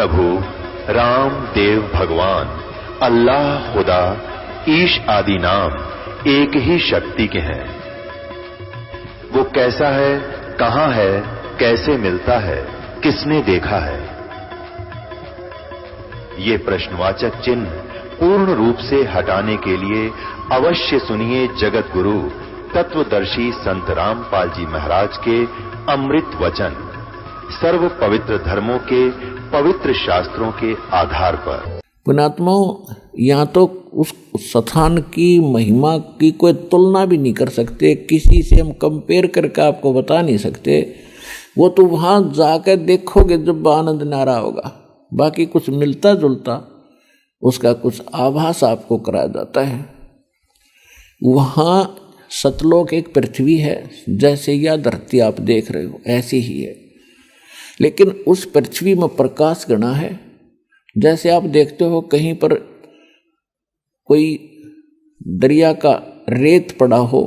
प्रभु राम देव भगवान अल्लाह खुदा ईश आदि नाम एक ही शक्ति के हैं। वो कैसा है, कहां है, कैसे मिलता है, किसने देखा है? ये प्रश्नवाचक चिन्ह पूर्ण रूप से हटाने के लिए अवश्य सुनिए जगत गुरु तत्वदर्शी संत रामपाल जी महाराज के अमृत वचन, सर्व पवित्र धर्मों के पवित्र शास्त्रों के आधार पर। पुण्यात्माओं, यहाँ तो उस स्थान की महिमा की कोई तुलना भी नहीं कर सकते, किसी से हम कंपेयर करके आपको बता नहीं सकते। वो तो वहाँ जाकर देखोगे जब आनंद नारा होगा। बाकी कुछ मिलता जुलता उसका कुछ आभास आपको कराया जाता है। वहाँ सतलोक एक पृथ्वी है, जैसे यह धरती आप देख रहे हो ऐसी ही है, लेकिन उस पृथ्वी में प्रकाश गणा है। जैसे आप देखते हो कहीं पर कोई दरिया का रेत पड़ा हो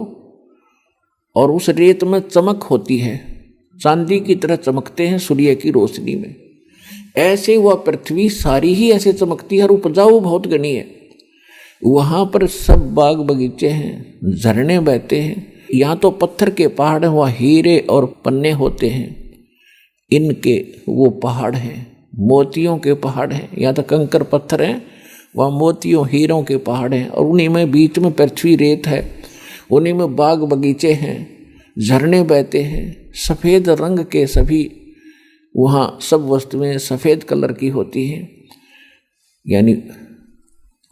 और उस रेत में चमक होती है, चांदी की तरह चमकते हैं सूर्य की रोशनी में, ऐसे वह पृथ्वी सारी ही ऐसे चमकती है और उपजाऊ बहुत गणी है। वहाँ पर सब बाग बगीचे हैं, झरने बहते हैं। यहाँ तो पत्थर के पहाड़ हैं, वहाँ हीरे और पन्ने होते हैं, इनके वो पहाड़ हैं, मोतियों के पहाड़ हैं। यहाँ तो कंकर पत्थर हैं, वहाँ मोतियों हीरों के पहाड़ हैं, और उन्हीं में बीच में पृथ्वी रेत है, उन्हीं में बाग बगीचे हैं, झरने बहते हैं, सफ़ेद रंग के सभी वहाँ सब वस्तुएं सफ़ेद कलर की होती हैं, यानी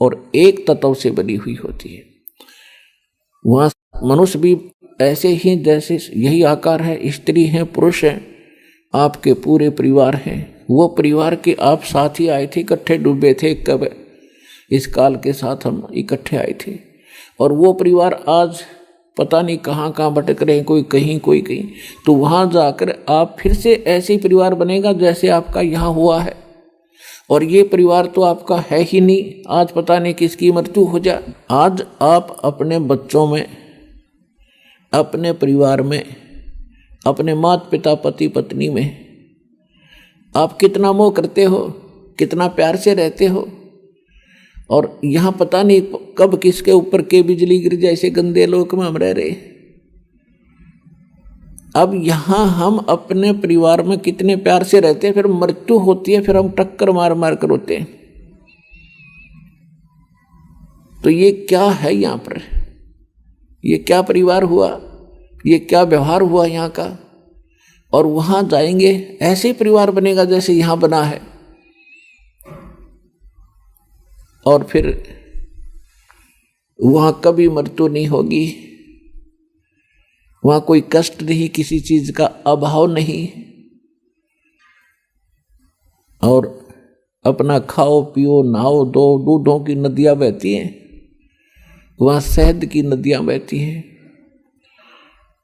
और एक तत्व से बनी हुई होती है। वहाँ मनुष्य भी ऐसे ही जैसे यही आकार है, स्त्री हैं, पुरुष हैं, आपके पूरे परिवार हैं। वो परिवार के आप साथ ही आए थे, इकट्ठे डूबे थे, कब इस काल के साथ हम इकट्ठे आए थे। और वो परिवार आज पता नहीं कहाँ कहाँ भटक रहे हैं, कोई कहीं कोई कहीं। तो वहाँ जाकर आप फिर से ऐसे ही परिवार बनेगा जैसे आपका यहाँ हुआ है। और ये परिवार तो आपका है ही नहीं, आज पता नहीं किसकी मृत्यु हो जाए। आज आप अपने बच्चों में, अपने परिवार में, अपने माता पिता पति पत्नी में आप कितना मोह करते हो, कितना प्यार से रहते हो। और यहाँ पता नहीं कब किसके ऊपर के बिजली गिर जाए, ऐसे गंदे लोक में हम रह रहे। अब यहाँ हम अपने परिवार में कितने प्यार से रहते हैं, फिर मृत्यु होती है, फिर हम टक्कर मार मार कर रोते हैं। तो ये क्या है यहाँ पर, ये क्या परिवार हुआ, ये क्या व्यवहार हुआ यहाँ का। और वहाँ जाएंगे ऐसे परिवार बनेगा जैसे यहाँ बना है। और फिर वहाँ कभी मृत्यु नहीं होगी, वहाँ कोई कष्ट नहीं, किसी चीज का अभाव नहीं, और अपना खाओ पियो नहाओ दो, दूधों की नदियाँ बहती हैं, वहाँ शहद की नदियाँ बहती हैं।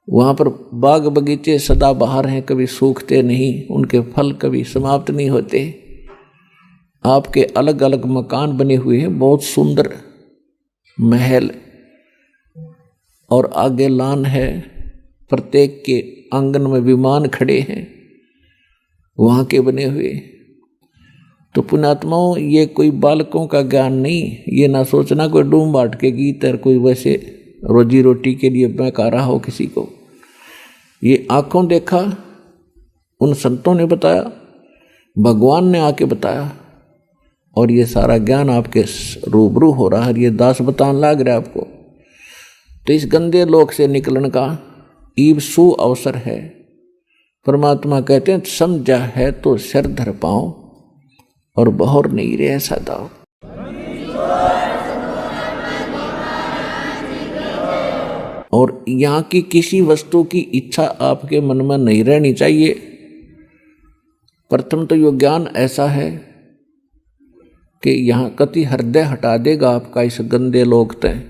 वहाँ पर बाग बगीचे सदा बहार हैं, कभी सूखते नहीं, उनके फल कभी समाप्त नहीं होते। आपके अलग अलग मकान बने हुए हैं, बहुत सुंदर महल, और आगे लान है, प्रत्येक के आंगन में विमान खड़े हैं वहाँ के बने हुए। तो पुण्यात्माओं, ये कोई बालकों का ज्ञान नहीं, ये ना सोचना कोई डूम बाट के गीत है, कोई वैसे रोजी रोटी के लिए बहका रहा हो किसी को। ये आंखों देखा उन संतों ने बताया, भगवान ने आके बताया, और ये सारा ज्ञान आपके रूबरू हो रहा है, ये दास बतान लाग रहा है आपको। तो इस गंदे लोक से निकलने का ईब सु अवसर है। परमात्मा कहते हैं समझा है तो सिर धर पाओ और बहोर नहीं रे ऐसा दाओ। और यहाँ की किसी वस्तु की इच्छा आपके मन में नहीं रहनी चाहिए। प्रथम तो यो ज्ञान ऐसा है कि यहाँ कति हृदय हटा देगा आपका इस गंदे लोक तय।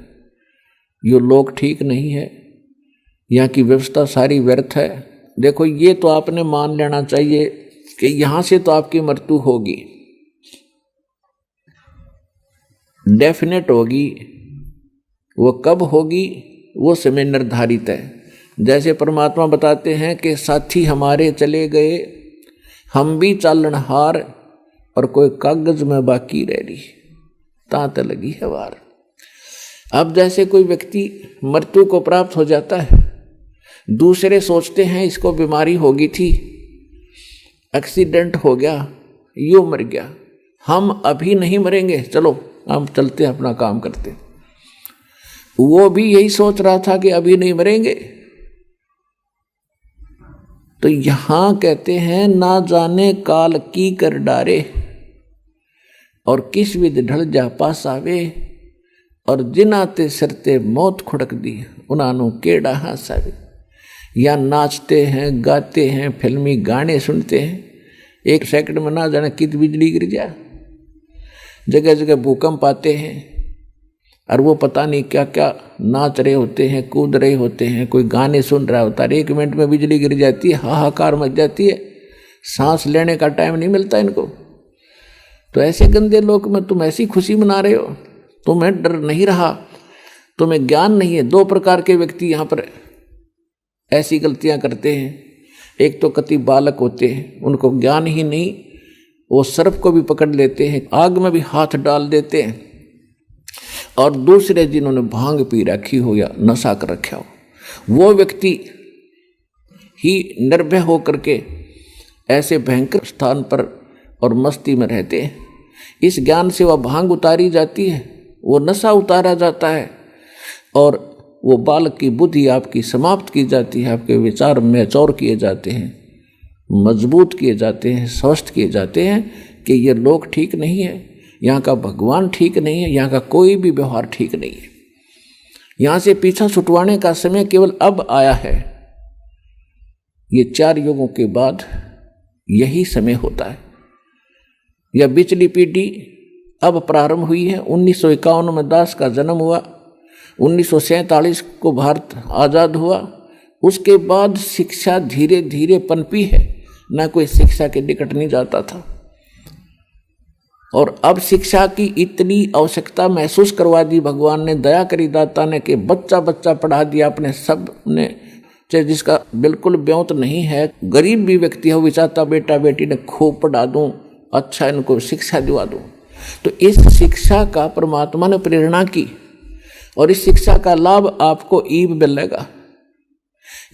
यो लोक ठीक नहीं है, यहाँ की व्यवस्था सारी व्यर्थ है। देखो, ये तो आपने मान लेना चाहिए कि यहाँ से तो आपकी मृत्यु होगी, डेफिनेट होगी। वो कब होगी वो समय निर्धारित है। जैसे परमात्मा बताते हैं कि साथी हमारे चले गए, हम भी चालनहार, और कोई कागज में बाकी रह रही, तांत लगी है वार। अब जैसे कोई व्यक्ति मृत्यु को प्राप्त हो जाता है, दूसरे सोचते हैं इसको बीमारी होगी थी, एक्सीडेंट हो गया, यूं मर गया, हम अभी नहीं मरेंगे, चलो हम चलते अपना काम करते। वो भी यही सोच रहा था कि अभी नहीं मरेंगे। तो यहां कहते हैं ना जाने काल की कर डारे, और किस विध ढल जा पास आवे, और जिनाते सरते मौत खुड़क दी, उन्हानु केड़ा हासावे। या नाचते हैं, गाते हैं, फिल्मी गाने सुनते हैं, एक सेकंड में ना जाने कित बिजली गिर जाए, जगह जगह भूकंप आते हैं, और वो पता नहीं क्या क्या नाच रहे होते हैं, कूद रहे होते हैं, कोई गाने सुन रहा होता है, 1 मिनट में बिजली गिर जाती है, हाहाकार मच जाती है, सांस लेने का टाइम नहीं मिलता इनको। तो ऐसे गंदे लोक में तुम ऐसी खुशी मना रहे हो, तुम्हें डर नहीं रहा, तुम्हें ज्ञान नहीं है। 2 प्रकार के व्यक्ति यहाँ पर ऐसी गलतियां करते हैं। एक तो कति बालक होते हैं, उनको ज्ञान ही नहीं, वो सर्प को भी पकड़ लेते हैं, आग में भी हाथ डाल देते हैं। और दूसरे जिन्होंने भांग पी रखी हो या नशा कर रखा हो, वो व्यक्ति ही निर्भय होकर के ऐसे भयंकर स्थान पर और मस्ती में रहते हैं। इस ज्ञान से वह भांग उतारी जाती है, वो नशा उतारा जाता है, और वो बालक की बुद्धि आपकी समाप्त की जाती है, आपके विचार मैच्योर किए जाते हैं, मजबूत किए जाते हैं, स्वस्थ किए जाते हैं कि ये लोग ठीक नहीं है, यहाँ का भगवान ठीक नहीं है, यहाँ का कोई भी व्यवहार ठीक नहीं है। यहाँ से पीछा छुटवाने का समय केवल अब आया है। ये 4 युगों के बाद यही समय होता है। यह बिचली पीढ़ी अब प्रारंभ हुई है। 1951 में दास का जन्म हुआ, 1947 को भारत आज़ाद हुआ। उसके बाद शिक्षा धीरे धीरे पनपी है, न कोई शिक्षा के निकट नहीं जाता था। और अब शिक्षा की इतनी आवश्यकता महसूस करवा दी भगवान ने, दया करी दाता ने, कि बच्चा बच्चा पढ़ा दिया अपने सब ने, चाहे जिसका बिल्कुल ब्योंत नहीं है, गरीब भी व्यक्ति है, वो चाहता बेटा बेटी ने खूब पढ़ा दूं, अच्छा इनको शिक्षा दिवा दूं। तो इस शिक्षा का परमात्मा ने प्रेरणा की, और इस शिक्षा का लाभ आपको ईब मिलेगा।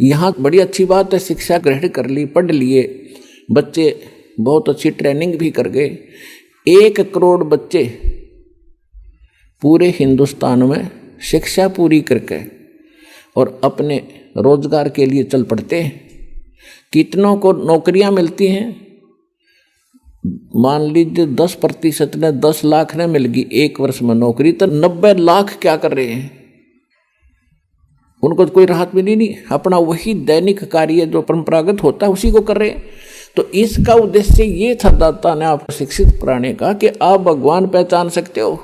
यहाँ बड़ी अच्छी बात है, शिक्षा ग्रहण कर ली, पढ़ लिए बच्चे, बहुत अच्छी ट्रेनिंग भी कर गए। 1 करोड़ बच्चे पूरे हिंदुस्तान में शिक्षा पूरी करके और अपने रोजगार के लिए चल पड़ते हैं। कितनों को नौकरियां मिलती हैं? मान लीजिए 10% ने, 10 लाख ने मिल गई 1 वर्ष में नौकरी, तो 90 लाख क्या कर रहे हैं? उनको तो कोई राहत मिली नहीं, अपना वही दैनिक कार्य जो परंपरागत होता है उसी को कर रहे हैं। तो इसका उद्देश्य ये था दाता ने आपको शिक्षित कराने का कि आप भगवान पहचान सकते हो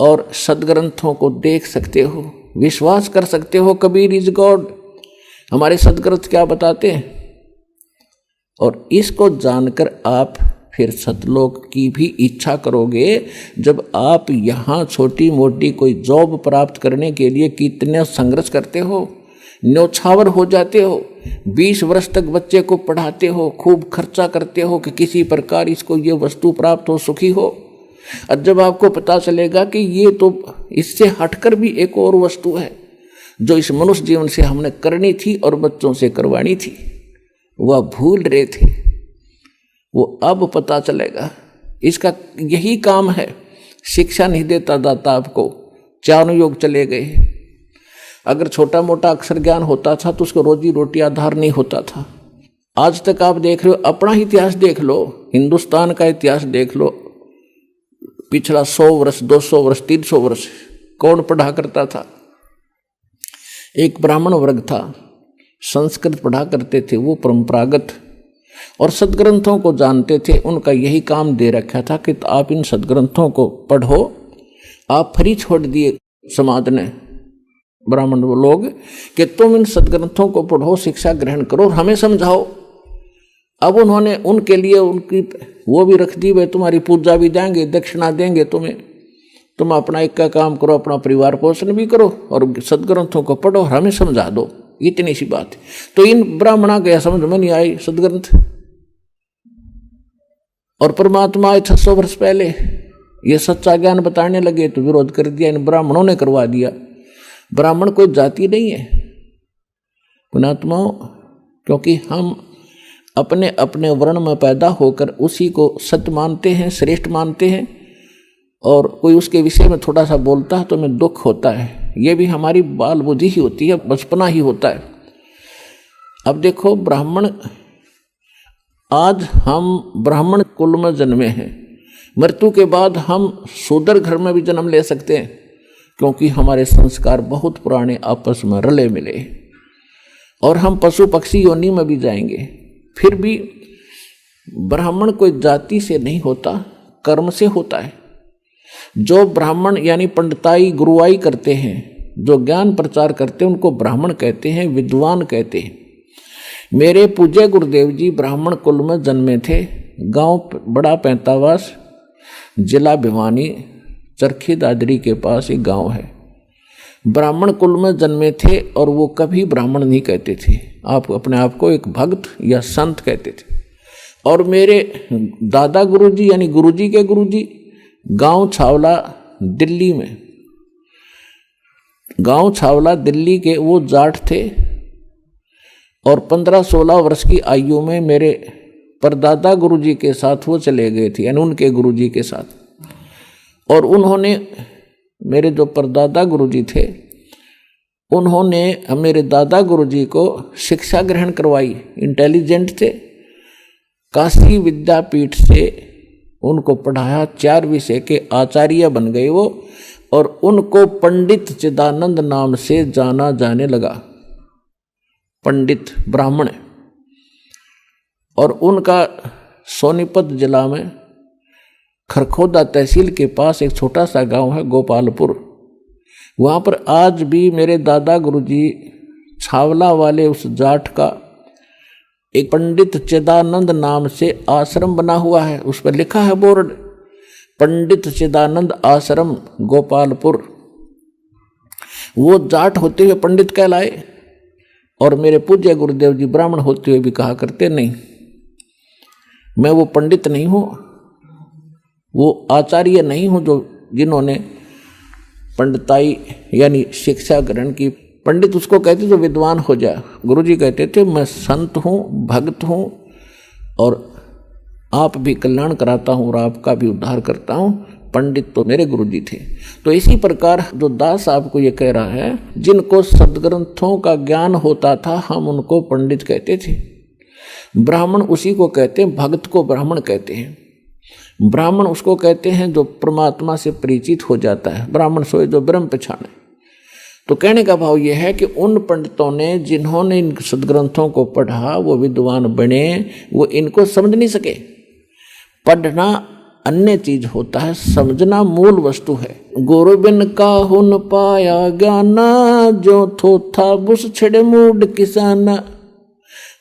और सदग्रंथों को देख सकते हो, विश्वास कर सकते हो। कबीर इज गॉड, हमारे सदग्रंथ क्या बताते हैं। और इसको जानकर आप फिर सतलोक की भी इच्छा करोगे। जब आप यहाँ छोटी मोटी कोई जॉब प्राप्त करने के लिए कितने संघर्ष करते हो, न्योछावर हो जाते हो, 20 वर्ष तक बच्चे को पढ़ाते हो, खूब खर्चा करते हो कि किसी प्रकार इसको ये वस्तु प्राप्त हो, सुखी हो। और जब आपको पता चलेगा कि ये तो इससे हटकर भी एक और वस्तु है जो इस मनुष्य जीवन से हमने करनी थी और बच्चों से करवानी थी, वह भूल रहे थे, वो अब पता चलेगा। इसका यही काम है। शिक्षा नहीं देता दाता आपको, 4 योग चले गए। अगर छोटा मोटा अक्षर ज्ञान होता था तो उसको रोजी रोटी आधार नहीं होता था। आज तक आप देख रहे हो, अपना इतिहास देख लो, हिंदुस्तान का इतिहास देख लो, पिछला 100 वर्ष, 200 वर्ष, 300 वर्ष कौन पढ़ा करता था? एक ब्राह्मण वर्ग था, संस्कृत पढ़ा करते थे, वो परंपरागत और सदग्रंथों को जानते थे। उनका यही काम दे रखा था कि आप इन सदग्रंथों को पढ़ो। आप फ्री छोड़ दिए समाज ने, ब्राह्मण लोग, कि तुम इन सदग्रंथों को पढ़ो, शिक्षा ग्रहण करो और हमें समझाओ। अब उन्होंने उनके लिए उनकी वो भी रख दी, वे तुम्हारी पूजा भी देंगे, दक्षिणा देंगे तुम्हें, तुम अपना एक का काम करो, अपना परिवार पोषण भी करो और सदग्रंथों को पढ़ो और हमें समझा दो। इतनी सी बात है। तो इन ब्राह्मणों के समझ में नहीं आई सदग्रंथ। और परमात्मा आए 600 वर्ष पहले, ये सच्चा ज्ञान बताने लगे तो विरोध कर दिया, इन ब्राह्मणों ने करवा दिया। ब्राह्मण कोई जाति नहीं है पुणात्माओं, क्योंकि हम अपने अपने वर्ण में पैदा होकर उसी को सत्य मानते हैं, श्रेष्ठ मानते हैं, और कोई उसके विषय में थोड़ा सा बोलता है तो हमें दुख होता है। ये भी हमारी बाल बुद्धि ही होती है, बचपना ही होता है। अब देखो ब्राह्मण, आज हम ब्राह्मण कुल में जन्मे हैं, मृत्यु के बाद हम शूद्र घर में भी जन्म ले सकते हैं, क्योंकि हमारे संस्कार बहुत पुराने आपस में रले मिले, और हम पशु पक्षी योनि में भी जाएंगे। फिर भी ब्राह्मण कोई जाति से नहीं होता, कर्म से होता है। जो ब्राह्मण यानी पंडिताई गुरुआई करते हैं, जो ज्ञान प्रचार करते हैं, उनको ब्राह्मण कहते हैं, विद्वान कहते हैं। मेरे पूज्य गुरुदेव जी ब्राह्मण कुल में जन्मे थे। गांव बड़ा पैंतावास, जिला भिवानी, चरखी दादरी के पास एक गांव है। ब्राह्मण कुल में जन्मे थे और वो कभी ब्राह्मण नहीं कहते थे, आप अपने आप को एक भक्त या संत कहते थे। और मेरे दादा गुरुजी यानी गुरुजी के गुरुजी गांव छावला दिल्ली में, गांव छावला दिल्ली के वो जाट थे, और 15-16 वर्ष की आयु में मेरे परदादा गुरुजी के साथ वो चले गए थे, यानी उनके गुरुजी के साथ। और उन्होंने, मेरे जो परदादा गुरुजी थे, उन्होंने मेरे दादा गुरुजी को शिक्षा ग्रहण करवाई। इंटेलिजेंट थे, काशी विद्यापीठ से उनको पढ़ाया, 4 विषय के आचार्य बन गए वो, और उनको पंडित चिदानंद नाम से जाना जाने लगा। पंडित ब्राह्मण, और उनका सोनीपत जिला में खरखोदा तहसील के पास एक छोटा सा गांव है गोपालपुर। वहाँ पर आज भी मेरे दादा गुरुजी छावला वाले उस जाट का एक पंडित चिदानंद नाम से आश्रम बना हुआ है, उस पर लिखा है बोर्ड, पंडित चिदानंद आश्रम गोपालपुर। वो जाट होते हुए पंडित कहलाए, और मेरे पूज्य गुरुदेव जी ब्राह्मण होते हुए भी कहा करते, नहीं मैं वो पंडित नहीं हूँ, वो आचार्य नहीं हूँ जो जिन्होंने पंडिताई यानी शिक्षा ग्रहण की। पंडित उसको कहते जो विद्वान हो जाए। गुरुजी कहते थे मैं संत हूँ, भक्त हूँ, और आप भी कल्याण कराता हूँ और आपका भी उद्धार करता हूँ। पंडित तो मेरे गुरुजी थे। तो इसी प्रकार जो दास आपको ये कह रहा है, जिनको सदग्रंथों का ज्ञान होता था हम उनको पंडित कहते थे। ब्राह्मण उसी को कहते हैं, भक्त को ब्राह्मण कहते हैं। ब्राह्मण उसको कहते हैं जो परमात्मा से परिचित हो जाता है, ब्राह्मण सोए जो ब्रह्म पहचाने। तो कहने का भाव यह है कि उन पंडितों ने जिन्होंने इन सदग्रंथों को पढ़ा वो विद्वान बने, वो इनको समझ नहीं सके। पढ़ना अन्य चीज होता है, समझना मूल वस्तु है। गुरु बिन काहू न पाया ज्ञाना, जो थोथा बुस छिड़े मूड किसाना।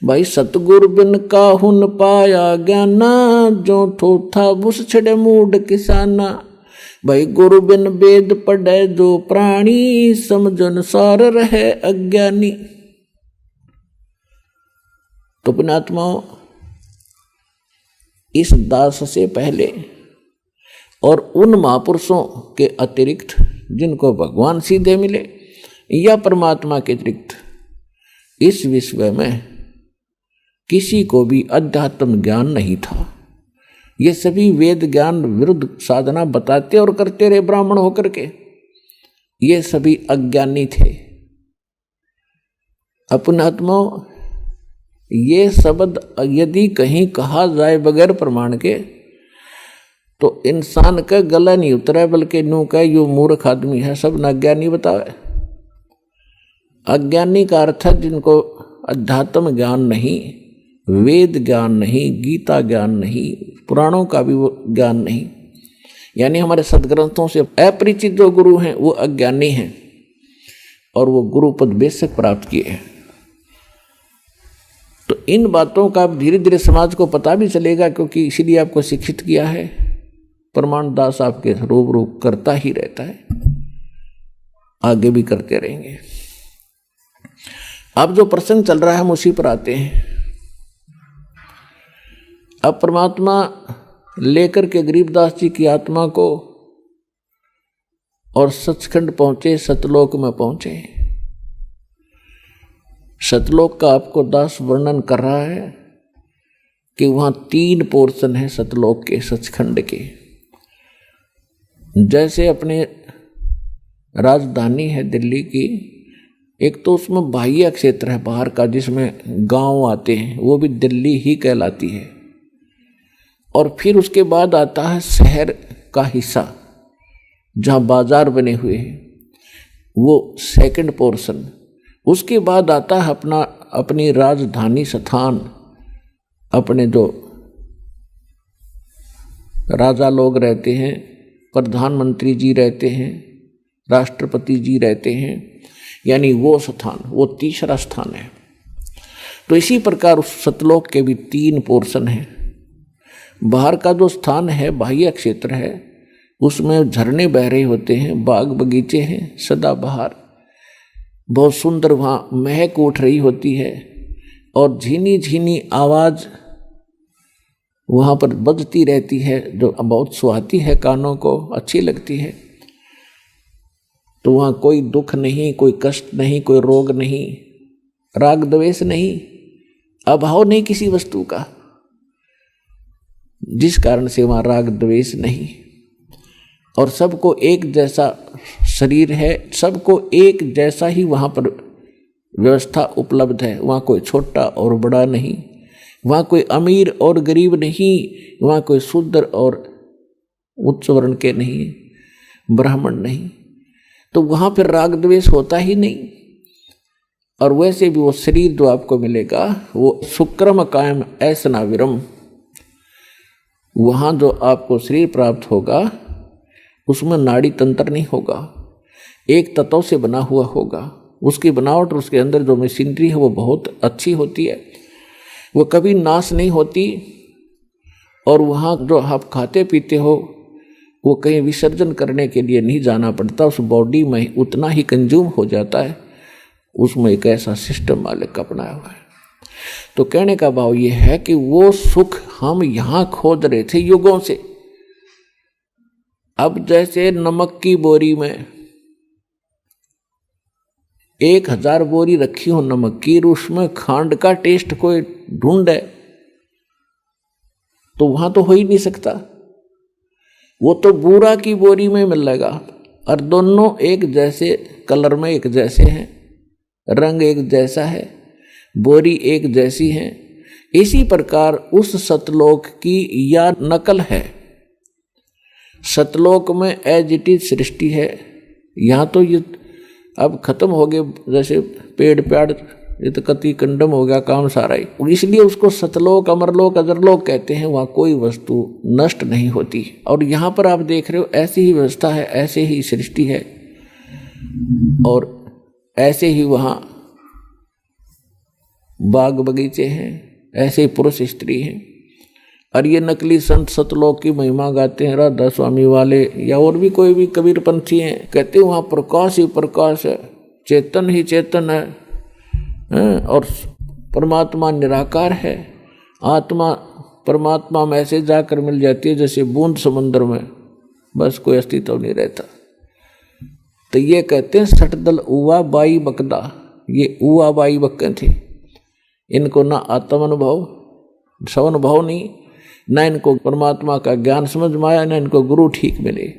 भाई सतगुरु बिन काहू न पाया ज्ञाना, जो थोथा बुस छिड़े मूड किसाना। भाई गुरु बिन वेद पढ़े जो प्राणी, समझन सार रहे अज्ञानी। तो पुण्यात्माओं, इस दास से पहले और उन महापुरुषों के अतिरिक्त जिनको भगवान सीधे मिले या परमात्मा के अतिरिक्त इस विश्व में किसी को भी अध्यात्म ज्ञान नहीं था। ये सभी वेद ज्ञान विरुद्ध साधना बताते और करते रहे ब्राह्मण होकर के। ये सभी अज्ञानी थे। अपनात्माओं, ये शब्द यदि कहीं कहा जाए बगैर प्रमाण के तो इंसान का गला नहीं उतरा, बल्कि न्यू का यो मूर्ख आदमी है, सब न अज्ञानी बतावे। अज्ञानी का अर्थ है जिनको अध्यात्म ज्ञान नहीं, वेद ज्ञान नहीं, गीता ज्ञान नहीं, पुराणों का भी वो ज्ञान नहीं, यानी हमारे सदग्रंथों से अपरिचित जो गुरु हैं वो अज्ञानी हैं और वो गुरु पद बेशक प्राप्त किए हैं। तो इन बातों का धीरे धीरे समाज को पता भी चलेगा, क्योंकि इसीलिए आपको शिक्षित किया है। प्रमाण दास आपके रूबरू करता ही रहता है, आगे भी करते रहेंगे। अब जो प्रसंग चल रहा है हम उसी पर आते हैं। अब परमात्मा लेकर के गरीबदास जी की आत्मा को और सचखंड पहुंचे, सतलोक में पहुंचे। सतलोक का आपको दास वर्णन कर रहा है कि वहां 3 पोर्शन है सतलोक के, सचखंड के। जैसे अपने राजधानी है दिल्ली की, एक तो उसमें बाह्य क्षेत्र है बाहर का जिसमें गांव आते हैं, वो भी दिल्ली ही कहलाती है। और फिर उसके बाद आता है शहर का हिस्सा जहां बाजार बने हुए हैं, वो सेकंड पोर्शन। उसके बाद आता है अपनी राजधानी स्थान, अपने जो राजा लोग रहते हैं, प्रधानमंत्री जी रहते हैं, राष्ट्रपति जी रहते हैं, यानी वो स्थान, वो तीसरा स्थान है। तो इसी प्रकार उस सतलोक के भी 3 पोर्शन हैं। बाहर का जो स्थान है, बाह्य क्षेत्र है, उसमें झरने बह रहे होते हैं, बाग बगीचे हैं सदाबहार, बहुत सुंदर वहाँ महक उठ रही होती है और झीनी झीनी आवाज वहाँ पर बजती रहती है जो बहुत सुहाती है, कानों को अच्छी लगती है। तो वहाँ कोई दुख नहीं, कोई कष्ट नहीं, कोई रोग नहीं, राग द्वेष नहीं, अभाव नहीं किसी वस्तु का, जिस कारण से वहाँ राग द्वेष नहीं। और सबको एक जैसा शरीर है, सबको एक जैसा ही वहाँ पर व्यवस्था उपलब्ध है। वहाँ कोई छोटा और बड़ा नहीं, वहाँ कोई अमीर और गरीब नहीं, वहाँ कोई शूद्र और उच्च वर्ण के नहीं, ब्राह्मण नहीं। तो वहाँ पर राग द्वेष होता ही नहीं। और वैसे भी वो शरीर जो आपको मिलेगा वो सुक्रम कायम ऐसना विरम, वहाँ जो आपको शरीर प्राप्त होगा उसमें नाड़ी तंत्र नहीं होगा, एक तत्व से बना हुआ होगा। उसकी बनावट और उसके अंदर जो मशीनरी है वो बहुत अच्छी होती है, वो कभी नाश नहीं होती। और वहाँ जो आप खाते पीते हो वो कहीं विसर्जन करने के लिए नहीं जाना पड़ता, उस बॉडी में उतना ही कंज्यूम हो जाता है। उसमें एक ऐसा सिस्टम मालिक अपनाया हुआ है। तो कहने का भाव ये है कि वो सुख हम यहाँ खोज रहे थे युगों से। अब जैसे नमक की बोरी में 1000 बोरी रखी हो नमक की, उसमें खांड का टेस्ट कोई ढूंढे तो वहां तो हो ही नहीं सकता। वो तो बूरा की बोरी में मिलेगा और दोनों एक जैसे कलर में एक जैसे हैं, रंग एक जैसा है, बोरी एक जैसी है। इसी प्रकार उस सतलोक की या नकल है। सतलोक में एज इट इज सृष्टि है। यहाँ तो ये अब खत्म हो गए, जैसे पेड़ प्याड़ ये तो कति कंडम हो गया काम सारा ही। इसलिए उसको सतलोक, अमरलोक, अजरलोक कहते हैं। वहाँ कोई वस्तु नष्ट नहीं होती। और यहाँ पर आप देख रहे हो ऐसी ही व्यवस्था है, ऐसे ही सृष्टि है और ऐसे ही वहाँ बाग बगीचे हैं, ऐसे ही पुरुष स्त्री हैं। और ये नकली संत सतलोक की महिमा गाते हैं, राधा स्वामी वाले या और भी कोई भी कबीर पंथी हैं, कहते हैं वहाँ प्रकाश ही प्रकाश है, चेतन ही चेतन है और परमात्मा निराकार है। आत्मा परमात्मा में ऐसे जाकर मिल जाती है जैसे बूंद समुद्र में, बस कोई अस्तित्व नहीं रहता। तो ये कहते हैं सटदल उवा बाई बकदा, ये उवा बाई बक्के थे। इनको ना आत्म अनुभव, स्वानुभव नहीं, न इनको परमात्मा का ज्ञान समझ में आया, न इनको गुरु ठीक मिले,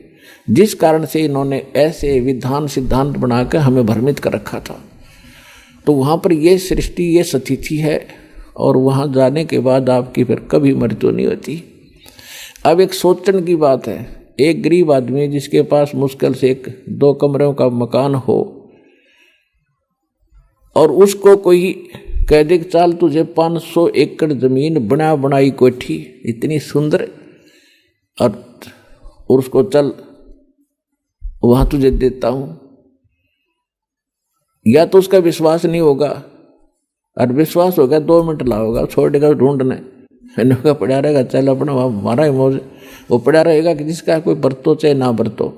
जिस कारण से इन्होंने ऐसे विधान सिद्धांत बनाकर हमें भ्रमित कर रखा था। तो वहाँ पर ये सृष्टि, ये सतिथि है और वहाँ जाने के बाद आपकी फिर कभी मृत्यु नहीं होती। अब एक सोचने की बात है, एक गरीब आदमी जिसके पास मुश्किल से 1-2 कमरों का मकान हो और उसको कोई कह दे चाल तुझे 500 एकड़ जमीन बना बनाई कोठी इतनी सुंदर और उसको चल वहां तुझे देता हूं, या तो उसका विश्वास नहीं होगा और विश्वास होगा 2 मिनट लाओगा, छोड़ेगा ढूंढने, इनका पड़ा रहेगा, चल अपना हमारा ही मौज, वो पड़ा रहेगा कि जिसका कोई बरतो चाहे ना बरतो।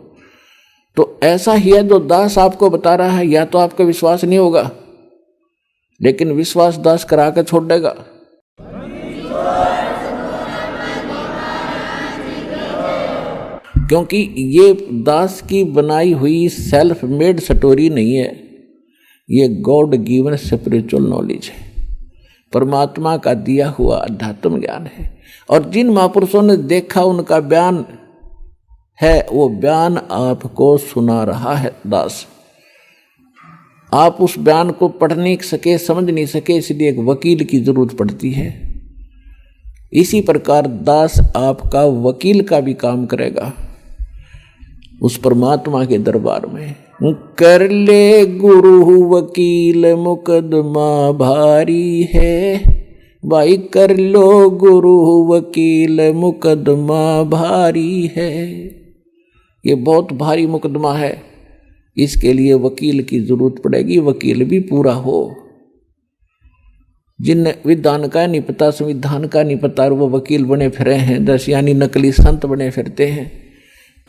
तो ऐसा ही है जो दास आपको बता रहा है, या तो आपका विश्वास नहीं होगा लेकिन विश्वास दास करा के छोड़ देगा। क्योंकि ये दास की बनाई हुई सेल्फ मेड स्टोरी नहीं है, ये गॉड गिवन स्पिरिचुअल नॉलेज है, परमात्मा का दिया हुआ अध्यात्म ज्ञान है। और जिन महापुरुषों ने देखा उनका बयान है, वो बयान आपको सुना रहा है दास। आप उस बयान को पढ़ नहीं सके, समझ नहीं सके, इसलिए एक वकील की जरूरत पड़ती है। इसी प्रकार दास आपका वकील का भी काम करेगा उस परमात्मा के दरबार में। कर ले गुरु वकील मुकदमा भारी है, भाई कर लो गुरु वकील मुकदमा भारी है। ये बहुत भारी मुकदमा है, इसके लिए वकील की जरूरत पड़ेगी, वकील भी पूरा हो। जिन विधान का नहीं पता, संविधान का नहीं पता, और वो वकील बने फिरे हैं, दस यानी नकली संत बने फिरते हैं।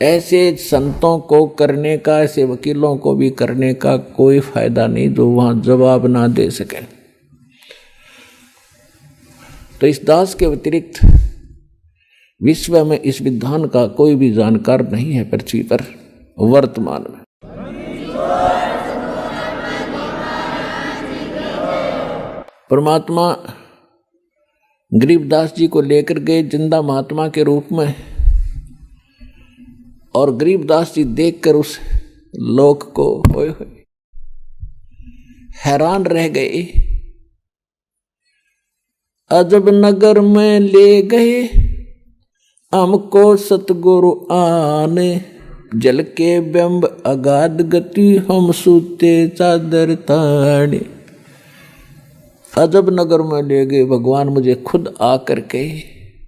ऐसे संतों को करने का, ऐसे वकीलों को भी करने का कोई फायदा नहीं जो वहां जवाब ना दे सके। तो इस दास के अतिरिक्त विश्व में इस विधान का कोई भी जानकार नहीं है पृथ्वी पर वर्तमान में। परमात्मा गरीबदास जी को लेकर गए जिंदा महात्मा के रूप में, और गरीबदास जी देखकर उस लोक को होए हैरान रह गए। अजब नगर में ले गए हमको सतगुरु आने, जल के बिंब अगाध गति हम सूते चादर ताड़े। अजब नगर में ले गए भगवान मुझे खुद आकर के।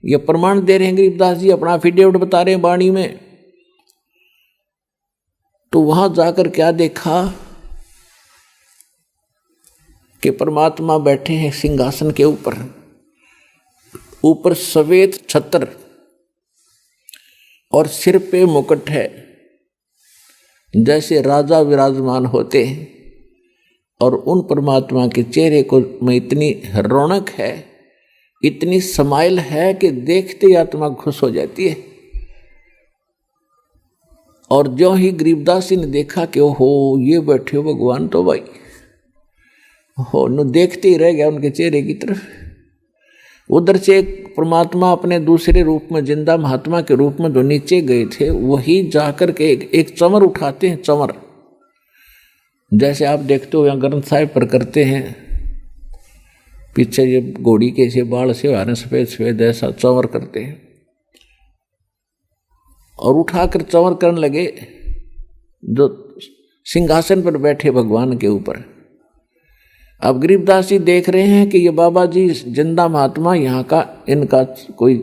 ये प्रमाण दे रहे हैं गरीबदास जी, अपना एफिडेविट बता रहे हैं वाणी में। तो वहां जाकर क्या देखा कि परमात्मा बैठे हैं सिंहासन के ऊपर, ऊपर सफेद छत्र और सिर पे मुकुट है, जैसे राजा विराजमान होते हैं। और उन परमात्मा के चेहरे को में इतनी रौनक है, इतनी समाइल है कि देखते ही आत्मा खुश हो जाती है। और जो ही गरीबदास जी ने देखा कि ओहो ये बैठे हो भगवान, तो भाई हो न देखते ही रह गया उनके चेहरे की तरफ। उधर से एक परमात्मा अपने दूसरे रूप में, जिंदा महात्मा के रूप में जो नीचे गए थे, वही जाकर के एक चमर उठाते हैं। चमर जैसे आप देखते हो यहाँ ग्रंथ साहिब पर करते हैं, पीछे ये घोड़ी के से बाल से आ रहे सफेद सफेद, ऐसा चंवर करते हैं। और उठाकर चंवर करने लगे जो सिंहासन पर बैठे भगवान के ऊपर। अब गरीबदास जी देख रहे हैं कि ये बाबा जी जिंदा महात्मा यहाँ का, इनका कोई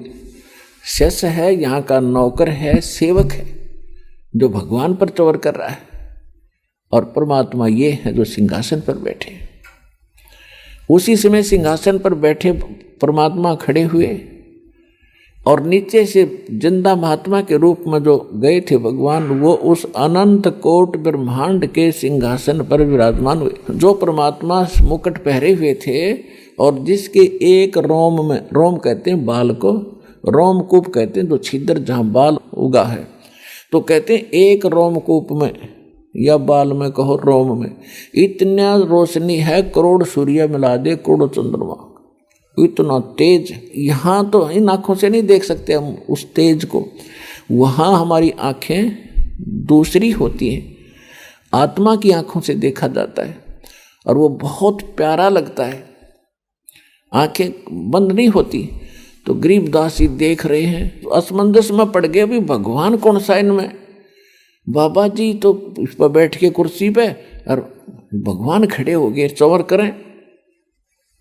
शिष्य है, यहाँ का नौकर है, सेवक है, जो भगवान पर चंवर कर रहा है। और परमात्मा ये है जो सिंहासन पर बैठे। उसी समय सिंहासन पर बैठे परमात्मा खड़े हुए, और नीचे से जिंदा महात्मा के रूप में जो गए थे भगवान, वो उस अनंत कोट ब्रह्मांड के सिंहासन पर विराजमान हुए। जो परमात्मा मुकुट पहरे हुए थे और जिसके एक रोम में, रोम कहते हैं बाल को, रोमकूप कहते हैं जो छिद्र जहाँ बाल उगा है, तो कहते हैं एक रोमकूप में या बाल में कहो रोम में इतना रोशनी है, करोड़ सूर्य मिला दे करोड़ चंद्रमा, इतना तेज। यहाँ तो इन आँखों से नहीं देख सकते हम उस तेज को, वहाँ हमारी आँखें दूसरी होती हैं, आत्मा की आँखों से देखा जाता है और वो बहुत प्यारा लगता है, आँखें बंद नहीं होती। तो गरीबदास जी देख रहे हैं, असमंजस में पड़ गए, अभी भगवान कौन सा इनमें, बाबा जी तो इस पर बैठ के कुर्सी पे और भगवान खड़े हो गए चंवर करें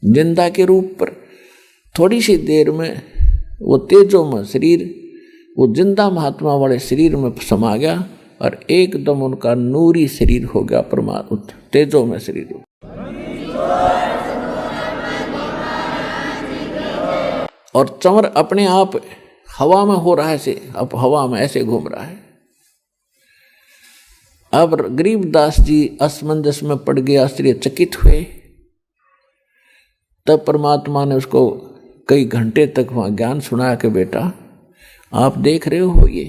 जिंदा के रूप पर। थोड़ी सी देर में वो तेजो में शरीर, वो जिंदा महात्मा वाले शरीर में समा गया और एकदम उनका नूरी शरीर हो गया, परमात्मा तेजो में शरीर। और चंवर अपने आप हवा में हो रहा है, से अब हवा में ऐसे घूम रहा है। अब गरीबदास जी असमंजस में पड़ गए, आश्चर्यचकित हुए। तब परमात्मा ने उसको कई घंटे तक वहाँ ज्ञान सुनाया कि बेटा आप देख रहे हो ये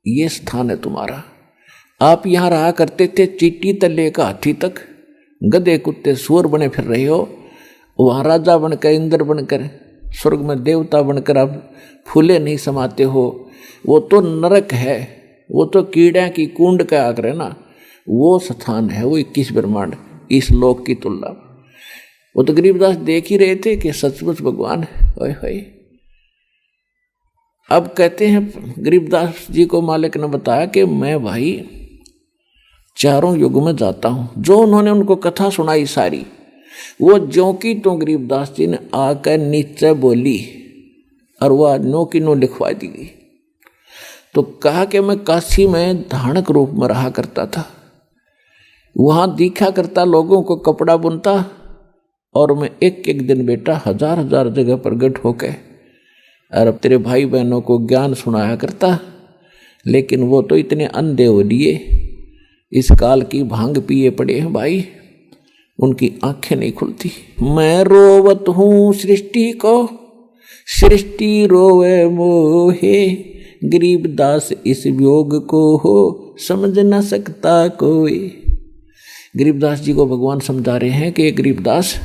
ये स्थान है तुम्हारा। आप यहाँ रहा करते थे, चींटी तले का हाथी तक, गधे कुत्ते सुअर बने फिर रहे हो। वहाँ राजा बनकर, इंद्र बनकर, स्वर्ग में देवता बनकर आप फूले नहीं समाते हो। वो तो नरक है, वो तो कीड़ा की कुंड का आकर है ना, वो स्थान है वो 21 ब्रह्मांड इस लोक की तुलना। वो तो गरीबदास देख ही रहे थे कि सचमुच भगवान है। अब कहते हैं गरीबदास जी को मालिक ने बताया कि मैं भाई चारों युग में जाता हूं। जो उन्होंने उनको कथा सुनाई सारी, वो ज्यों की तो गरीबदास जी ने आकर नीचे बोली और वह नो की नो लिखवा दी गई। तो कहा कि मैं काशी में धानक रूप में रहा करता था, वहां दिखा करता, लोगों को कपड़ा बुनता, और मैं एक एक दिन बेटा हजार हजार जगह प्रगट होकर और अब तेरे भाई बहनों को ज्ञान सुनाया करता। लेकिन वो तो इतने अंधे हो लिए, इस काल की भांग पिए पड़े हैं भाई, उनकी आंखें नहीं खुलती। मैं रोवत हूँ सृष्टि को, सृष्टि रोवे मोहे, गरीबदास इस वियोग को हो समझ न सकता कोई। गरीबदास जी को भगवान समझा रहे हैं कि गरीबदास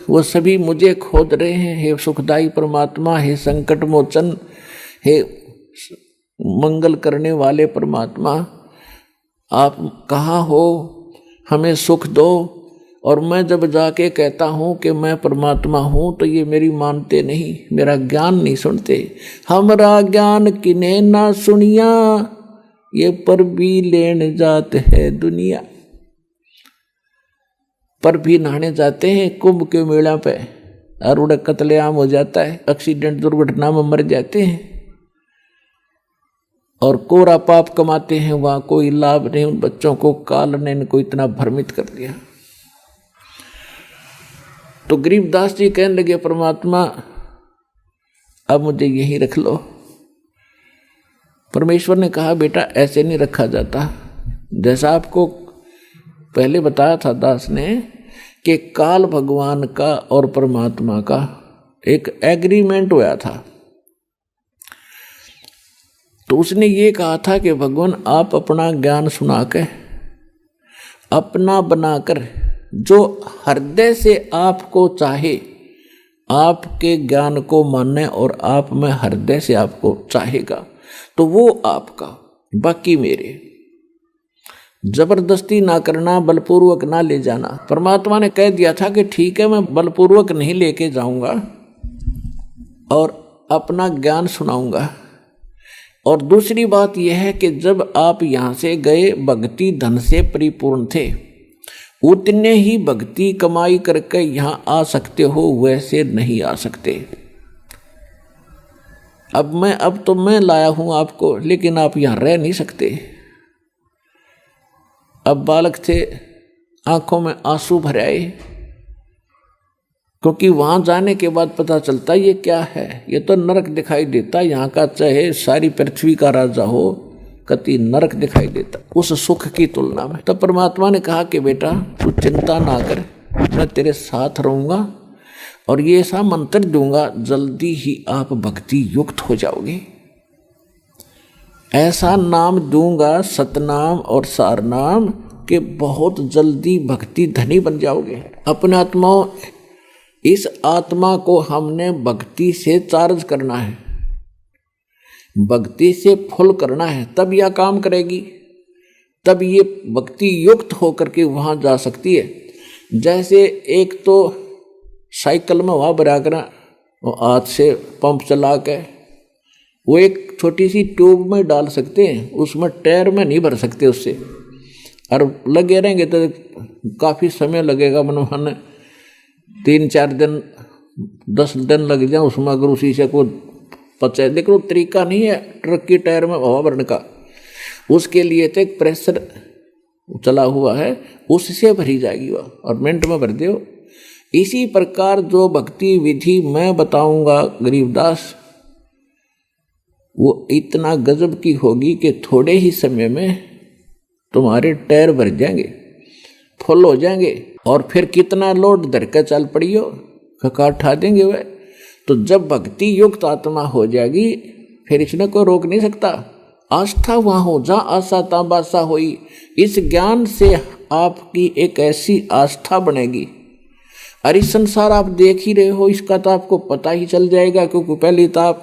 वो सभी मुझे खोद रहे हैं। हे सुखदाई परमात्मा, हे संकट मोचन, हे मंगल करने वाले परमात्मा, आप कहाँ हो, हमें सुख दो। और मैं जब जाके कहता हूँ कि मैं परमात्मा हूँ तो ये मेरी मानते नहीं, मेरा ज्ञान नहीं सुनते। हमरा ज्ञान किने ना सुनिया, ये पर भी लेने जाते है दुनिया। पर भी नहाने जाते हैं कुंभ के मेला पे और उड़ा कत्लेआम हो जाता है, एक्सीडेंट दुर्घटना में मर जाते हैं और कोरा पाप कमाते हैं, वहां कोई लाभ नहीं। उन बच्चों को काल ने इनको इतना भ्रमित कर दिया। तो गरीबदास जी कहने लगे परमात्मा अब मुझे यहीं रख लो। परमेश्वर ने कहा बेटा ऐसे नहीं रखा जाता। जैसा आपको पहले बताया था दास ने कि काल भगवान का और परमात्मा का एक एग्रीमेंट हुआ था। तो उसने ये कहा था कि भगवान आप अपना ज्ञान सुना के अपना बनाकर जो हृदय से आपको चाहे, आपके ज्ञान को माने और आप में हृदय से आपको चाहेगा तो वो आपका, बाकी मेरे। जबरदस्ती ना करना, बलपूर्वक ना ले जाना। परमात्मा ने कह दिया था कि ठीक है मैं बलपूर्वक नहीं लेके जाऊंगा और अपना ज्ञान सुनाऊंगा। और दूसरी बात यह है कि जब आप यहां से गए भक्ति धन से परिपूर्ण थे, उतने ही भक्ति कमाई करके यहां आ सकते हो, वैसे नहीं आ सकते। अब तो मैं लाया हूं आपको, लेकिन आप यहां रह नहीं सकते। अब बालक थे, आंखों में आंसू भर आए, क्योंकि वहां जाने के बाद पता चलता ये क्या है, ये तो नरक दिखाई देता। यहाँ का चाहे सारी पृथ्वी का राजा हो, कति नरक दिखाई देता उस सुख की तुलना में। तब परमात्मा ने कहा कि बेटा तू चिंता ना कर, मैं तेरे साथ रहूंगा और ये ऐसा मंत्र दूंगा जल्दी ही आप भक्ति युक्त हो जाओगे। ऐसा नाम दूंगा सतनाम और सारनाम कि बहुत जल्दी भक्ति धनी बन जाओगे। अपने आत्माओं, इस आत्मा को हमने भक्ति से चार्ज करना है, भक्ति से फुल करना है, तब यह काम करेगी, तब ये भक्ति युक्त होकर के वहां जा सकती है। जैसे एक तो साइकिल में हवा भरा कर हाथ से पंप चला के वो एक छोटी सी ट्यूब में डाल सकते हैं, उसमें टायर में नहीं भर सकते उससे, और लगे रहेंगे तो काफ़ी समय लगेगा। मनोहन 3-4 दिन 10 दिन लग जाए उसमें, अगर उसी से को पचा। लेकिन वो तरीका नहीं है ट्रक की टायर में हवा भरने का, उसके लिए तो एक प्रेशर चला हुआ है, उससे भरी जाएगी वह, और मिनट में भर दो। इसी प्रकार जो भक्ति विधि मैं बताऊंगा गरीबदास, वो इतना गजब की होगी कि थोड़े ही समय में तुम्हारे टायर भर जाएंगे, फुल हो जाएंगे, और फिर कितना लोड धर के चल पड़ी हो, कका उठा देंगे वह। तो जब भक्ति युक्त आत्मा हो जाएगी फिर इसने कोई रोक नहीं सकता। आस्था वहां हो जहां आशा ता बासा होई। इस ज्ञान से आपकी एक ऐसी आस्था बनेगी। अरे संसार आप देख ही रहे हो, इसका तो आपको पता ही चल जाएगा, क्योंकि पहले तो आप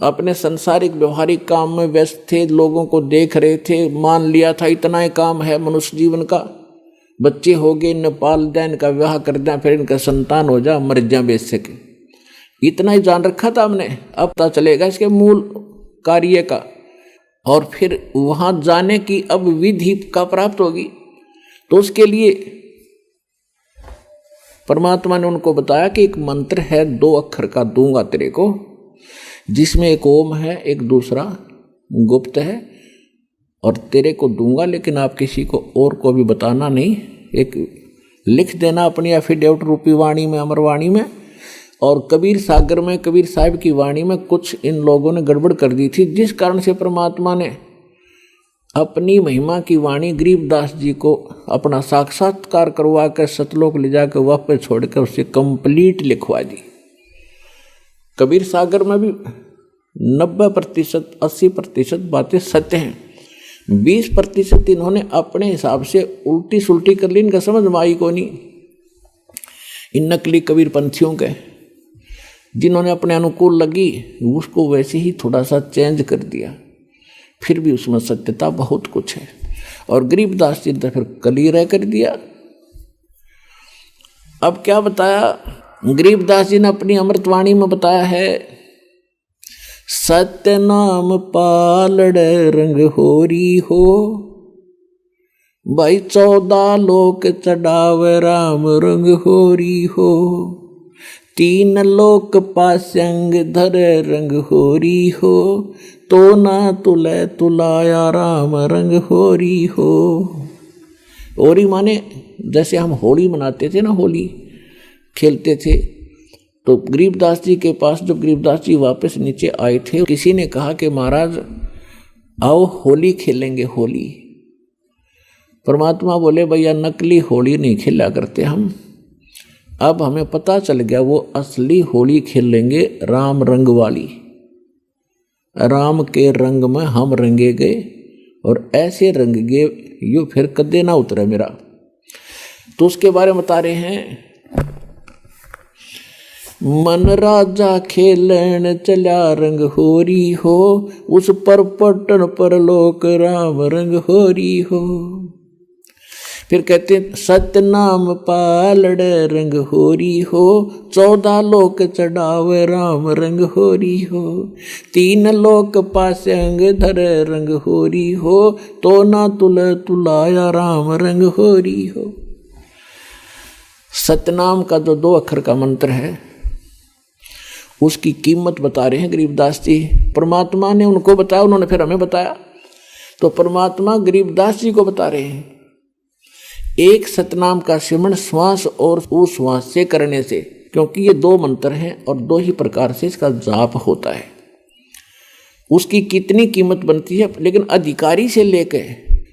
अपने संसारिक व्यवहारिक काम में व्यस्त थे, लोगों को देख रहे थे, मान लिया था इतना ही काम है मनुष्य जीवन का, बच्चे हो गए, इन्हें पाल दें, इनका विवाह कर दें, फिर इनका संतान हो जा, मर जा बेच सके, इतना ही जान रखा था हमने। अब पता चलेगा इसके मूल कार्य का, और फिर वहां जाने की अब विधि का प्राप्त होगी। तो उसके लिए परमात्मा ने उनको बताया कि एक मंत्र है 2 अक्षर का, दूंगा तेरे को, जिसमें एक ओम है, एक दूसरा गुप्त है, और तेरे को दूंगा, लेकिन आप किसी को और को भी बताना नहीं। एक लिख देना अपनी एफिडेविट रूपी वाणी में, अमरवाणी में। और कबीर सागर में कबीर साहिब की वाणी में कुछ इन लोगों ने गड़बड़ कर दी थी, जिस कारण से परमात्मा ने अपनी महिमा की वाणी गरीबदास जी को अपना साक्षात्कार करवा कर सतलोक ले जाकर वापस छोड़कर उससे कंप्लीट लिखवा दी। कबीर सागर में भी 90% 80% बातें सत्य हैं, 20% इन्होंने अपने हिसाब से उल्टी सुल्टी कर ली, इनका समझ में आई को नहीं। इन नकली कबीर पंथियों के जिन्होंने अपने अनुकूल लगी उसको वैसे ही थोड़ा सा चेंज कर दिया, फिर भी उसमें सत्यता बहुत कुछ है। और गरीबदास जी ने फिर क्लियर कर दिया। अब क्या बताया गरीबदास जी ने अपनी अमृतवाणी में बताया है, सत्य नाम पालड़ रंग होरी हो, भाई 14 लोक चढ़ावे राम रंग होरी हो, 3 लोक पास्यंग धर रंग होरी हो, तो ना तुले तुलाया राम रंग होरी हो। होरी माने जैसे हम होली मनाते थे ना, होली खेलते थे, तो गरीबदास जी के पास जब गरीबदास जी वापस नीचे आए थे, किसी ने कहा कि महाराज आओ होली खेलेंगे, होली। परमात्मा बोले भैया नकली होली नहीं खेला करते हम, अब हमें पता चल गया वो असली होली खेलेंगे, राम रंग वाली। राम के रंग में हम रंगे गए और ऐसे रंग गए यू फिर कदे ना उतरे मेरा। तो उसके बारे में बता रहे हैं, मन राजा खेलन चला रंग होरी हो, उस पर पटन पर लोक राम रंग होरी हो। फिर कहते हैं सत्य नाम पालड़ रंग होरी हो, 14 लोक चढ़ावे राम रंग होरी हो, 3 लोक पास्यंग धर रंग होरी हो, तो ना तुल तुलाया राम रंग होरी हो। सतनाम का जो 2 अक्षर का मंत्र है उसकी कीमत बता रहे हैं गरीबदास जी। परमात्मा ने उनको बताया, उन्होंने फिर हमें बताया, तो परमात्मा गरीबदास जी को बता रहे हैं एक सतनाम का सिमरण श्वास और उश्वास से करने से, क्योंकि ये 2 मंत्र हैं और 2 ही प्रकार से इसका जाप होता है। उसकी कितनी कीमत बनती है, लेकिन अधिकारी से लेके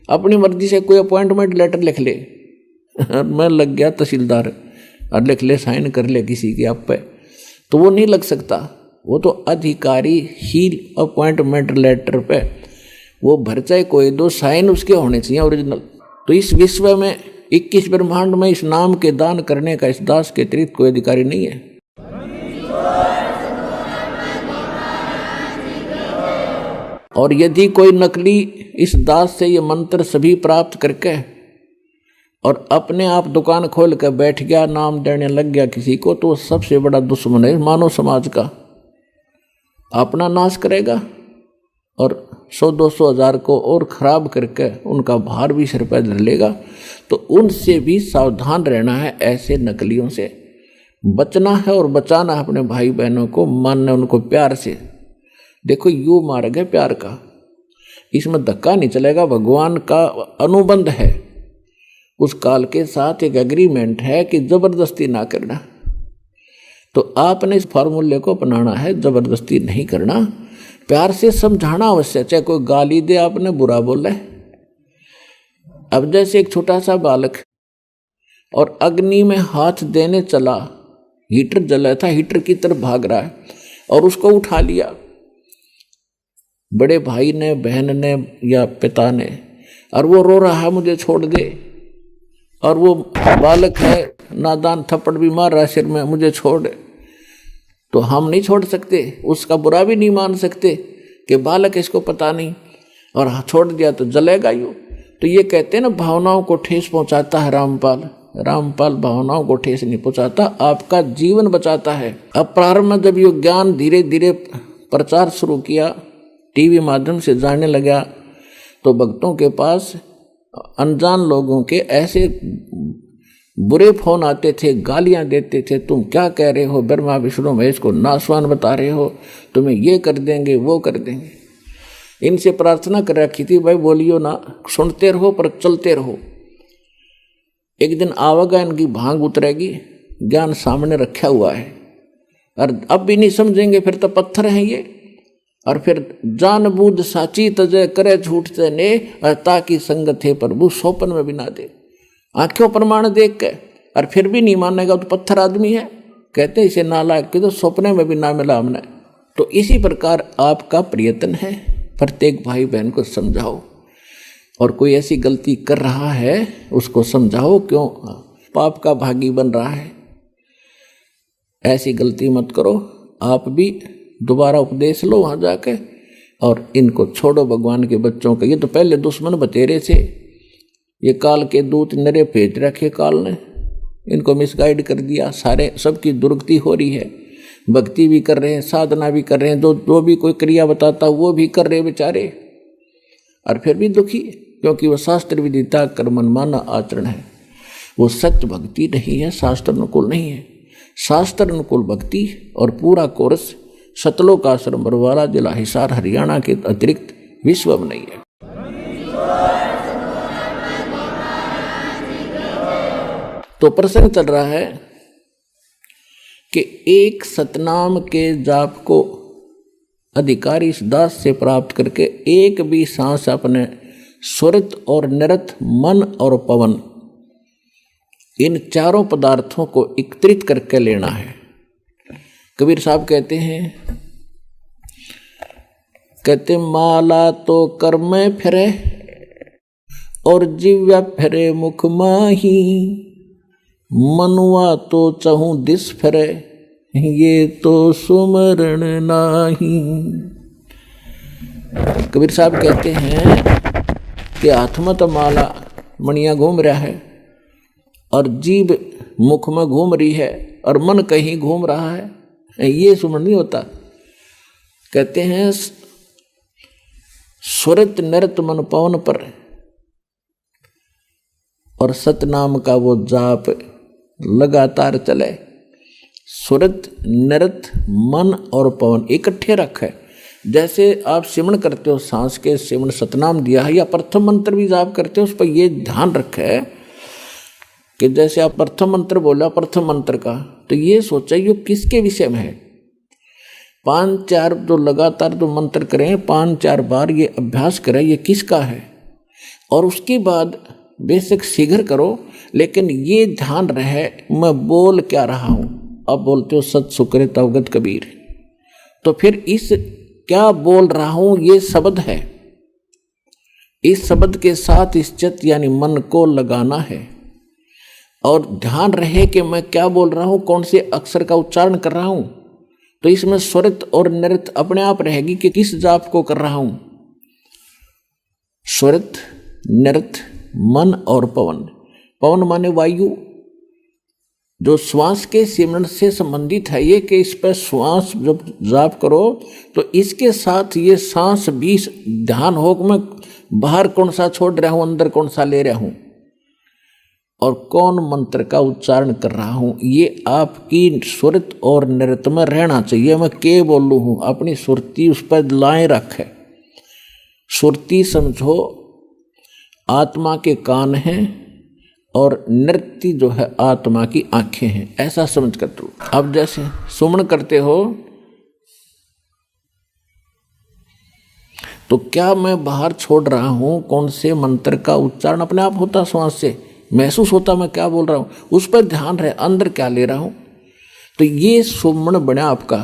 अपनी मर्जी से कोई अपॉइंटमेंट लेटर लिख ले, मैं लग गया तहसीलदार और लिख ले, साइन कर ले किसी की आप पे, तो वो नहीं लग सकता। वो तो अधिकारी ही अपॉइंटमेंट लेटर पे वो भर चाहे कोई, 2 साइन उसके होने चाहिए ओरिजिनल। तो इस विश्व में 21 ब्रह्मांड में इस नाम के दान करने का इस दास के अतिरिक्त कोई अधिकारी नहीं है। और यदि कोई नकली इस दास से ये मंत्र सभी प्राप्त करके और अपने आप दुकान खोल कर बैठ गया, नाम देने लग गया किसी को, तो सबसे बड़ा दुश्मन है मानव समाज का। अपना नाश करेगा और 100-200 हज़ार को और खराब करके उनका भार भी सिर पर धर लेगा। तो उनसे भी सावधान रहना है, ऐसे नकलियों से बचना है और बचाना है अपने भाई बहनों को, मानना उनको प्यार से। देखो यू मार्ग है प्यार का, इसमें धक्का नहीं चलेगा। भगवान का अनुबंध है, उस काल के साथ एक एग्रीमेंट है कि जबरदस्ती ना करना। तो आपने इस फार्मूले को अपनाना है, जबरदस्ती नहीं करना, प्यार से समझाना अवश्य। चाहे कोई गाली दे, आपने बुरा बोले। अब जैसे एक छोटा सा बालक और अग्नि में हाथ देने चला, हीटर जला था, हीटर की तरफ भाग रहा है और उसको उठा लिया, बड़े भाई ने, बहन ने या पिता ने, और वो रो रहा है मुझे छोड़ दे, और वो बालक है नादान थप्पड़ भी मार रहा सिर में, मुझे छोड़, तो हम नहीं छोड़ सकते, उसका बुरा भी नहीं मान सकते कि बालक इसको पता नहीं और छोड़ दिया तो जलेगा यूँ। तो ये कहते हैं ना, भावनाओं को ठेस पहुंचाता है रामपाल। रामपाल भावनाओं को ठेस नहीं पहुंचाता, आपका जीवन बचाता है। अब प्रारंभ में जब ये ज्ञान धीरे धीरे प्रचार शुरू किया, टीवी माध्यम से जाने लगा, तो भक्तों के पास अनजान लोगों के ऐसे बुरे फोन आते थे, गालियां देते थे, तुम क्या कह रहे हो, ब्रह्मा विष्णु महेश को नासवान बता रहे हो, तुम्हें ये कर देंगे वो कर देंगे। इनसे प्रार्थना कर रखी थी, भाई बोलियो ना, सुनते रहो पर चलते रहो, एक दिन आवेगा इनकी भांग उतरेगी। ज्ञान सामने रखा हुआ है, और अब भी नहीं समझेंगे फिर तो पत्थर हैं ये। और फिर जान बूझ साची तजय करे झूठ से ने, और ताकि संगत है प्रभु सोपन में भी ना दे। आंखों प्रमाण देख के और फिर भी नहीं मानेगा तो पत्थर आदमी है, कहते इसे नालायक के तो सपने में भी ना मिला हमने। तो इसी प्रकार आपका प्रयत्न है, प्रत्येक भाई बहन को समझाओ, और कोई ऐसी गलती कर रहा है उसको समझाओ, क्यों पाप का भागी बन रहा है, ऐसी गलती मत करो। आप भी दोबारा उपदेश लो वहाँ जाके, और इनको छोड़ो भगवान के बच्चों के। ये तो पहले दुश्मन बतेरे थे, ये काल के दूत नरे भेज रखे काल ने, इनको मिसगाइड कर दिया, सारे सबकी दुर्गति हो रही है, भक्ति भी कर रहे हैं, साधना भी कर रहे हैं, जो भी कोई क्रिया बताता वो भी कर रहे बेचारे, और फिर भी दुखी, क्योंकि वो शास्त्र विदिता कर्मन माना आचरण है, वो सत्य भक्ति नहीं है, शास्त्र अनुकूल नहीं है। शास्त्र अनुकूल भक्ति और पूरा कोर्स सतलोक आश्रम बरवाला जिला हिसार हरियाणा के अतिरिक्त विश्व में नहीं है। तो प्रसंग चल रहा है कि एक सतनाम के जाप को अधिकारी इस दास से प्राप्त करके एक भी सांस अपने स्वरित और निरत मन और पवन इन चारों पदार्थों को एकत्रित करके लेना है। कबीर साहब कहते माला तो कर में फिरे और जिव्या फिरे मुख माही, मनुआ तो चहूं दिस फिरे ये तो सुमरण नाही। कबीर साहब कहते हैं कि हाथ में तो माला मणिया घूम रहा है, और जीभ मुख में घूम रही है, और मन कहीं घूम रहा है, ये सुमरण नहीं होता। कहते हैं स्वरित नृत मन पवन पर, और सतनाम का वो जाप लगातार चले। सुरत नृत मन और पवन इकट्ठे रखे। जैसे आप सिमरण करते हो, सांस के सिमरण सतनाम दिया है, या प्रथम मंत्र भी जाप करते हो, उस पर ये ध्यान रखे कि जैसे आप प्रथम मंत्र बोला प्रथम मंत्र का, तो ये सोचा ये किसके विषय में है। 5-4 जो लगातार जो मंत्र करें, 5-4 बार ये अभ्यास करें, ये किसका है, और उसके बाद बेशक शीघ्र करो, लेकिन ये ध्यान रहे मैं बोल क्या रहा हूं। अब बोलते हो सत सुकृत अवगत कबीर, तो फिर इस क्या बोल रहा हूं ये शब्द है, इस शब्द के साथ इस चित्त यानी मन को लगाना है, और ध्यान रहे कि मैं क्या बोल रहा हूं, कौन से अक्षर का उच्चारण कर रहा हूं। तो इसमें स्वरित और नृत अपने आप रहेगी कि किस जाप को कर रहा हूं। स्वरित नृत मन और पवन। पवन माने वायु, जो श्वास के सिमरण से संबंधित है ये, कि इस पर श्वास जब जाप करो तो इसके साथ ये सांस भी ध्यान हो कि मैं बाहर कौन सा छोड़ रहा हूं, अंदर कौन सा ले रहा हूं, और कौन मंत्र का उच्चारण कर रहा हूं। ये आपकी सुरत और नृत्य में रहना चाहिए। मैं के बोलूं हूं, अपनी सुरती उस पर लाए रखे। सुरती समझो आत्मा के कान हैं, और नृत्य जो है आत्मा की आंखें हैं, ऐसा समझ कर दो। अब जैसे सुमन करते हो तो क्या मैं बाहर छोड़ रहा हूं, कौन से मंत्र का उच्चारण अपने आप होता, श्वास से महसूस होता मैं क्या बोल रहा हूं, उस पर ध्यान रहे, अंदर क्या ले रहा हूं। तो ये सुमन बना आपका।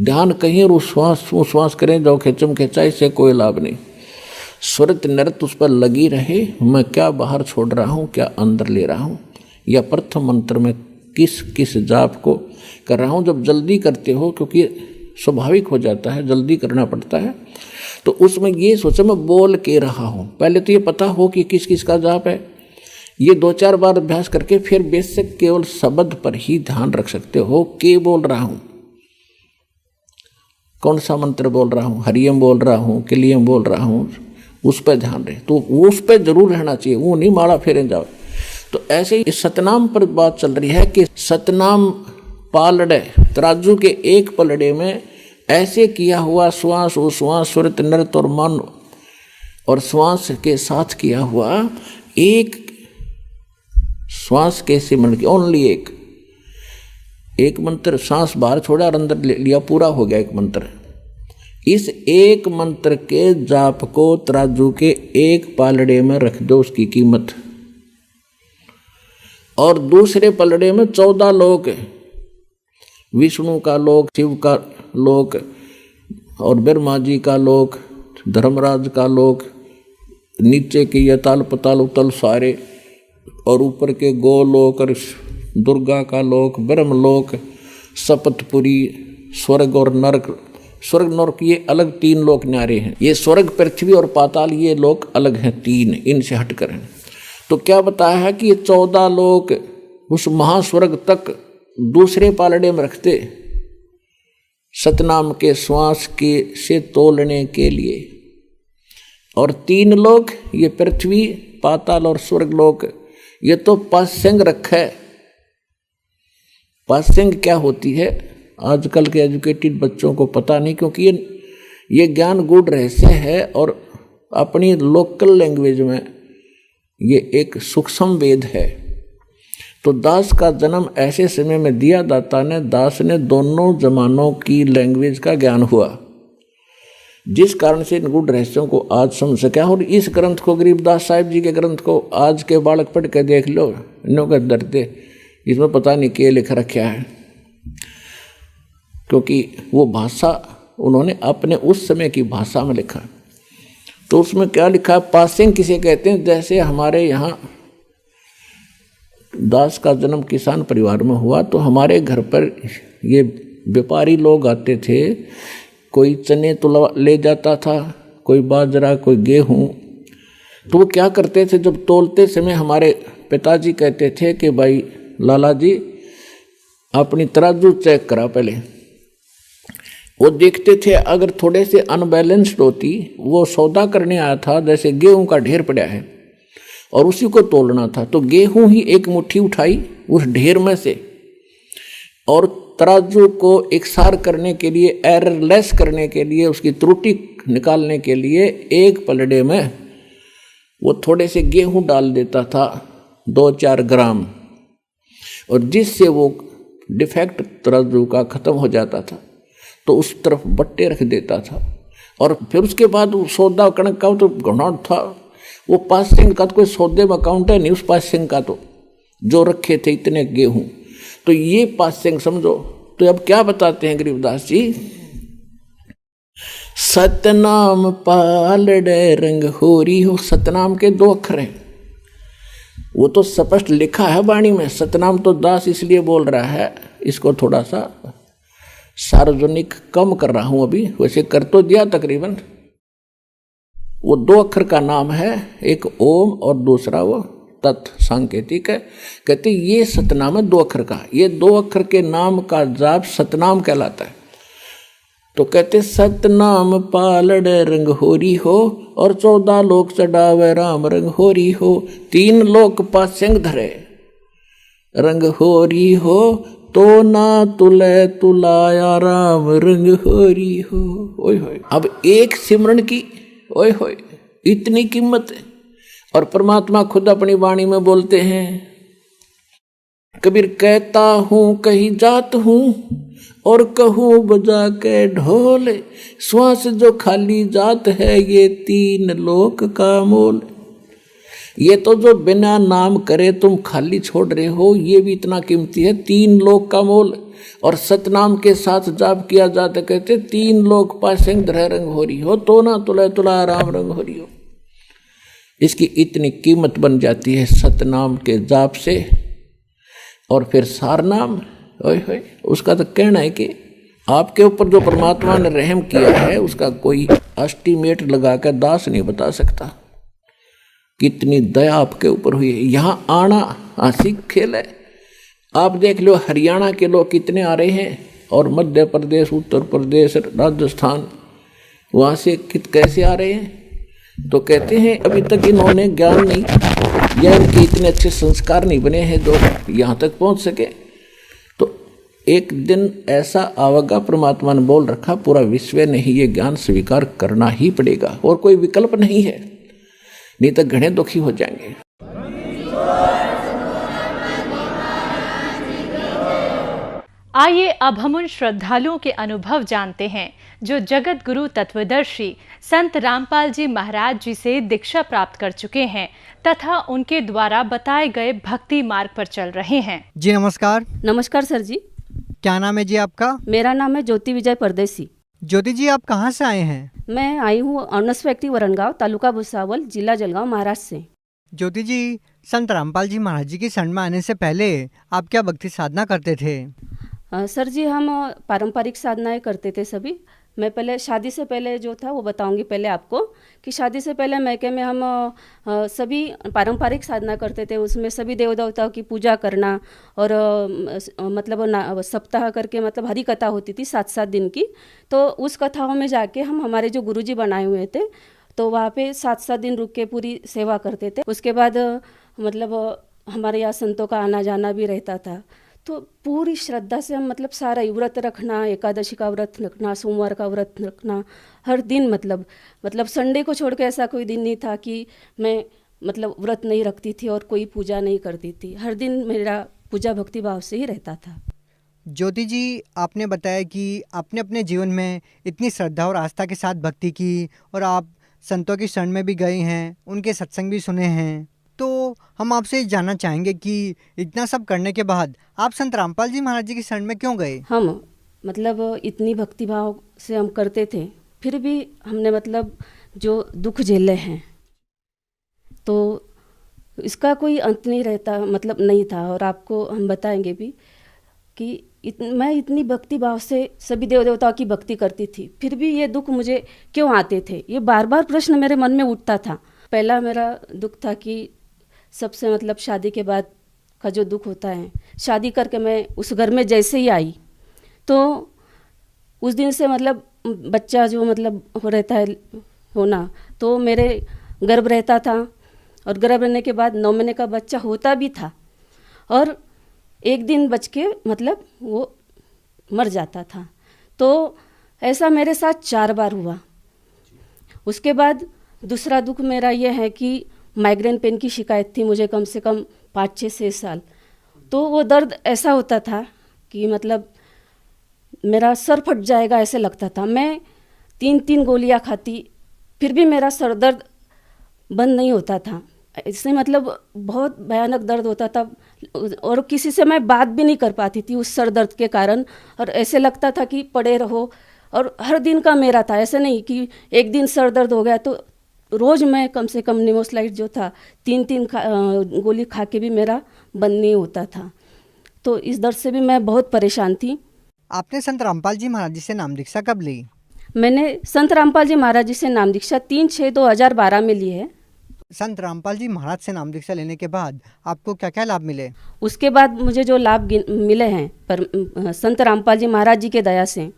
ध्यान कहीं और उश्वास करें जाओ खेचम खेचा, इससे कोई लाभ नहीं। स्वरत नृत्य उस पर लगी रहे, मैं क्या बाहर छोड़ रहा हूँ क्या अंदर ले रहा हूँ, या प्रथम मंत्र में किस किस जाप को कर रहा हूँ। जब जल्दी करते हो, क्योंकि स्वाभाविक हो जाता है, जल्दी करना पड़ता है, तो उसमें ये सोचो मैं बोल के रहा हूँ। पहले तो ये पता हो कि किस किस का जाप है, ये 2-4 बार अभ्यास करके फिर बेसिक केवल शब्द पर ही ध्यान रख सकते हो। के बोल रहा हूँ, कौन सा मंत्र बोल रहा हूँ, हरियम बोल रहा हूँ, किलियम बोल रहा हूँ, उस पर ध्यान रहे। तो उस पर जरूर रहना चाहिए, वो नहीं माला फेरे जाओ। तो ऐसे ही सतनाम पर बात चल रही है कि सतनाम पालड़े, तराजू के एक पलड़े में ऐसे किया हुआ श्वास उश्वास सुरत नृत्य और मन और श्वास के साथ किया हुआ एक श्वास के सिमरण की, ओनली एक मंत्र, सांस बाहर छोड़ा और अंदर ले लिया, पूरा हो गया एक मंत्र। इस एक मंत्र के जाप को तराजू के एक पालड़े में रख दो, उसकी कीमत, और दूसरे पलड़े में 14 लोक, विष्णु का लोक, शिव का लोक और ब्रह्मा जी का लोक, धर्मराज का लोक, नीचे के यताल पताल उतल सारे, और ऊपर के गोलोक और दुर्गा का लोक, ब्रह्मलोक, सपतपुरी, स्वर्ग और नरक। स्वर्ग नरक ये अलग 3 लोक न्यारे हैं, ये स्वर्ग पृथ्वी और पाताल ये लोक अलग हैं 3, इनसे हटकर हैं। तो क्या बताया है कि ये 14 लोक उस महास्वर्ग तक दूसरे पालड़े में रखते सतनाम के श्वास के से तोलने के लिए, और 3 लोक ये पृथ्वी पाताल और स्वर्ग लोक ये तो पास्यंग रखा है। पास्यंग क्या होती है आजकल के एजुकेटेड बच्चों को पता नहीं, क्योंकि ये ज्ञान गूढ़ रहस्य है और अपनी लोकल लैंग्वेज में ये एक सूक्ष्म वेद है। तो दास का जन्म ऐसे समय में दिया, दाता ने दास ने दोनों जमानों की लैंग्वेज का ज्ञान हुआ, जिस कारण से इन गूढ़ रहस्यों को आज समझ सका। और इस ग्रंथ को, गरीबदास साहिब जी के ग्रंथ को आज के बालक पढ़ के देख लो, इन्हों के डरते इसमें पता नहीं क्या लिख रखा है, क्योंकि वो भाषा उन्होंने अपने उस समय की भाषा में लिखा। तो उसमें क्या लिखा, पासिंग किसे कहते हैं, जैसे हमारे यहाँ दास का जन्म किसान परिवार में हुआ तो हमारे घर पर ये व्यापारी लोग आते थे, कोई चने तो ले जाता था, कोई बाजरा, कोई गेहूँ। तो वो क्या करते थे, जब तोलते समय हमारे पिताजी कहते थे कि भाई लाला जी अपनी तराजू चेक करा पहले। वो देखते थे अगर थोड़े से अनबैलेंस्ड होती, वो सौदा करने आया था, जैसे गेहूं का ढेर पड़ा है और उसी को तोलना था, तो गेहूं ही एक मुट्ठी उठाई उस ढेर में से, और तराजू को एकसार करने के लिए, एररलेस करने के लिए, उसकी त्रुटि निकालने के लिए एक पलड़े में वो थोड़े से गेहूं डाल देता था 2-4 ग्राम, और जिससे वो डिफेक्ट तराजू का खत्म हो जाता था तो उस तरफ बट्टे रख देता था। और फिर उसके बाद वो सौदा कणक का तो घना था, वो पासिंग का तो कोई सौदे में अकाउंट है नहीं उस पासिंग का, तो जो रखे थे इतने गेहूं, तो ये पासिंग समझो। तो अब क्या बताते हैं गरीबदास जी, सतनाम पालड़े रंग होरी हो। सतनाम के 2 अक्षर हैं, वो तो स्पष्ट लिखा है वाणी में। सतनाम तो दास इसलिए बोल रहा है, इसको थोड़ा सा सार्वजनिक कम कर रहा हूं अभी, वैसे कर तो दिया तकरीबन। वो 2 अक्षर का नाम है, एक ओम और दूसरा वो तत् सांकेतिक है। कहते ये सतनाम है 2 अक्षर का, ये 2 अक्षर के नाम का जाप सतनाम कहलाता है। तो कहते सतनाम पालड़े रंग होरी हो, और 14 लोक चढ़ावे राम रंग होरी हो। 3 लोक पासिंग धरे रंग होरी हो, तो ना तुले तुलाया राम रंग होरी हो। ओए होए, अब एक सिमरन की ओए होए इतनी कीमत है। और परमात्मा खुद अपनी वाणी में बोलते हैं, कबीर कहता हूँ कहीं जात हूँ और कहूँ बजा के ढोल, श्वास जो खाली जात है ये 3 लोक का मोल। ये तो जो बिना नाम करे तुम खाली छोड़ रहे हो, ये भी इतना कीमती है, 3 लोक का मोल। और सतनाम के साथ जाप किया जाता, कहते 3 लोक पासिंग धरे रंग हो रही हो, तो ना तुला तुला राम रंग हो रही हो। इसकी इतनी कीमत बन जाती है सतनाम के जाप से। और फिर सारनाम, ओए उसका तो कहना है कि आपके ऊपर जो परमात्मा ने रहम किया है उसका कोई एस्टीमेट लगाकर दास नहीं बता सकता, कितनी दया आपके ऊपर हुई है। यहाँ आना हंसी खेल है। आप देख लो हरियाणा के लोग कितने आ रहे हैं, और मध्य प्रदेश, उत्तर प्रदेश, राजस्थान, वहाँ से कैसे आ रहे हैं। तो कहते हैं अभी तक इन्होंने ज्ञान नहीं या इनके इतने अच्छे संस्कार नहीं बने हैं जो यहाँ तक पहुँच सके। तो एक दिन ऐसा आवेगा, परमात्मा ने बोल रखा, पूरा विश्व ने ही ये ज्ञान स्वीकार करना ही पड़ेगा, और कोई विकल्प नहीं है, नहीं तो घने दुखी हो जाएंगे। आइए अब हम उन श्रद्धालुओं के अनुभव जानते हैं जो जगत गुरु तत्वदर्शी संत रामपाल जी महाराज जी से दीक्षा प्राप्त कर चुके हैं तथा उनके द्वारा बताए गए भक्ति मार्ग पर चल रहे हैं। जी नमस्कार। नमस्कार सर जी। क्या नाम है जी आपका? मेरा नाम है ज्योति विजय परदेसी। ज्योति जी, आप कहाँ से आए हैं? मैं आई हूँ अर्नस फैक्ट्री वरणगांव, तालुका भुसावल, जिला जलगांव, महाराष्ट्र से। ज्योति जी, संत रामपाल जी महाराज जी की शरण में आने से पहले आप क्या भक्ति साधना करते थे? सर जी, हम पारंपरिक साधनाएं करते थे सभी। मैं पहले शादी से पहले जो था वो बताऊंगी पहले आपको कि शादी से पहले मैके में हम सभी पारंपरिक साधना करते थे। उसमें सभी देव देवताओं की पूजा करना और मतलब सप्ताह करके मतलब हरी कथा होती थी 7-7 दिन की। तो उस कथाओं में जाके हम हमारे जो गुरुजी बनाए हुए थे तो वहाँ पे 7-7 दिन रुक के पूरी सेवा करते थे। उसके बाद मतलब हमारे यहाँ संतों का आना जाना भी रहता था। तो पूरी श्रद्धा से हम मतलब सारा व्रत रखना, एकादशी का व्रत रखना, सोमवार का व्रत रखना, हर दिन मतलब संडे को छोड़ के ऐसा कोई दिन नहीं था कि मैं मतलब व्रत नहीं रखती थी और कोई पूजा नहीं करती थी। हर दिन मेरा पूजा भक्ति भाव से ही रहता था। ज्योति जी, आपने बताया कि आपने अपने जीवन में इतनी श्रद्धा और आस्था के साथ भक्ति की और आप संतों की शरण में भी गए हैं, उनके सत्संग भी सुने हैं। तो हम आपसे जानना चाहेंगे कि इतना सब करने के बाद आप संत रामपाल जी महाराज जी की शरण में क्यों गए? हम मतलब इतनी भक्ति भाव से हम करते थे, फिर भी हमने मतलब जो दुख झेले हैं तो इसका कोई अंत नहीं रहता, मतलब नहीं था। और आपको हम बताएंगे भी कि मैं इतनी भक्ति भाव से सभी देव देवताओं की भक्ति करती थी, फिर भी ये दुख मुझे क्यों आते थे, ये बार बार प्रश्न मेरे मन में उठता था। पहला मेरा दुख था कि सबसे मतलब शादी के बाद का जो दुख होता है, शादी करके मैं उस घर में जैसे ही आई तो उस दिन से मतलब बच्चा जो मतलब हो रहता है होना, तो मेरे गर्भ रहता था और गर्भ रहने के बाद 9 महीने का बच्चा होता भी था और एक दिन बच के मतलब वो मर जाता था। तो ऐसा मेरे साथ 4 बार हुआ। उसके बाद दूसरा दुख मेरा ये है कि माइग्रेन पेन की शिकायत थी मुझे कम से कम 5-6 साल। तो वो दर्द ऐसा होता था कि मतलब मेरा सर फट जाएगा ऐसे लगता था। मैं 3-3 गोलियां खाती फिर भी मेरा सर दर्द बंद नहीं होता था। इससे मतलब बहुत भयानक दर्द होता था और किसी से मैं बात भी नहीं कर पाती थी उस सर दर्द के कारण। और ऐसे लगता था कि पड़े रहो, और हर दिन का मेरा था, ऐसे नहीं कि एक दिन सर दर्द हो गया तो रोज़ मैं कम से कम निमोस्लाइड जो था 3-3 गोली खा के भी मेरा बंद नहीं होता था। तो इस दर्द से भी मैं बहुत परेशान थी। आपने संत रामपाल जी महाराज जी से नाम दीक्षा कब ली? मैंने संत रामपाल जी महाराज जी से नाम दीक्षा 3/6/2012 में ली है। संत रामपाल जी महाराज से नाम दीक्षा लेने के बाद आपको क्या क्या लाभ मिले? उसके बाद मुझे जो लाभ मिले हैं पर संत रामपाल जी महाराज जी के दया से,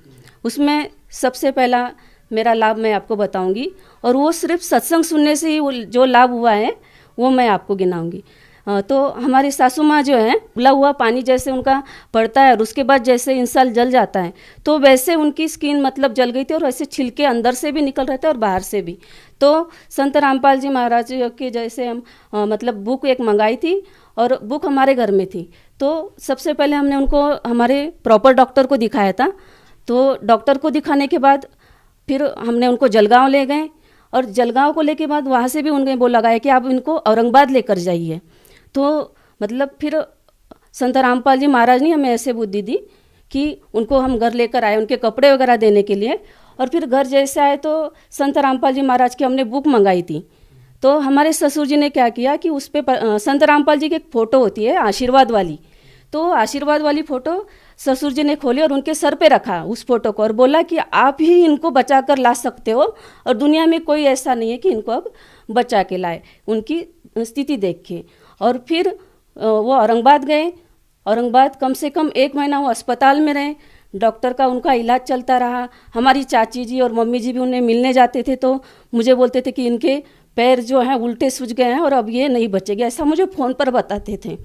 उसमें सबसे पहला मेरा लाभ मैं आपको बताऊंगी, और वो सिर्फ सत्संग सुनने से ही जो लाभ हुआ है वो मैं आपको गिनाऊंगी। तो हमारी सासू माँ जो है, उबला हुआ पानी जैसे उनका पड़ता है और उसके बाद जैसे इंसान जल जाता है तो वैसे उनकी स्किन मतलब जल गई थी और ऐसे छिलके अंदर से भी निकल रहे थे और बाहर से भी। तो संत रामपाल जी महाराज के जैसे हम मतलब बुक एक मंगाई थी और बुक हमारे घर में थी। तो सबसे पहले हमने उनको हमारे प्रॉपर डॉक्टर को दिखाया था। तो डॉक्टर को दिखाने के बाद फिर हमने उनको जलगांव ले गए और जलगांव को लेके बाद वहाँ से भी उन्होंने वो लगाया कि आप इनको औरंगाबाद लेकर जाइए। तो मतलब फिर संत रामपाल जी महाराज ने हमें ऐसे बुद्धि दी कि उनको हम घर लेकर आए, उनके कपड़े वगैरह देने के लिए। और फिर घर जैसे आए तो संत रामपाल जी महाराज की हमने बुक मंगाई थी। तो हमारे ससुर जी ने क्या किया कि उस पर संत रामपाल जी की एक फ़ोटो होती है आशीर्वाद वाली, तो आशीर्वाद वाली फ़ोटो ससुर जी ने खोली और उनके सर पे रखा उस फोटो को, और बोला कि आप ही इनको बचा कर ला सकते हो और दुनिया में कोई ऐसा नहीं है कि इनको अब बचा के लाए, उनकी स्थिति देख के। और फिर वो औरंगाबाद गए। औरंगाबाद कम से कम 1 महीना वो अस्पताल में रहे, डॉक्टर का उनका इलाज चलता रहा। हमारी चाची जी और मम्मी जी भी उन्हें मिलने जाते थे तो मुझे बोलते थे कि इनके पैर जो हैं उल्टे सूज गए हैं और अब ये नहीं बचेंगे, ऐसा मुझे फ़ोन पर बताते थे।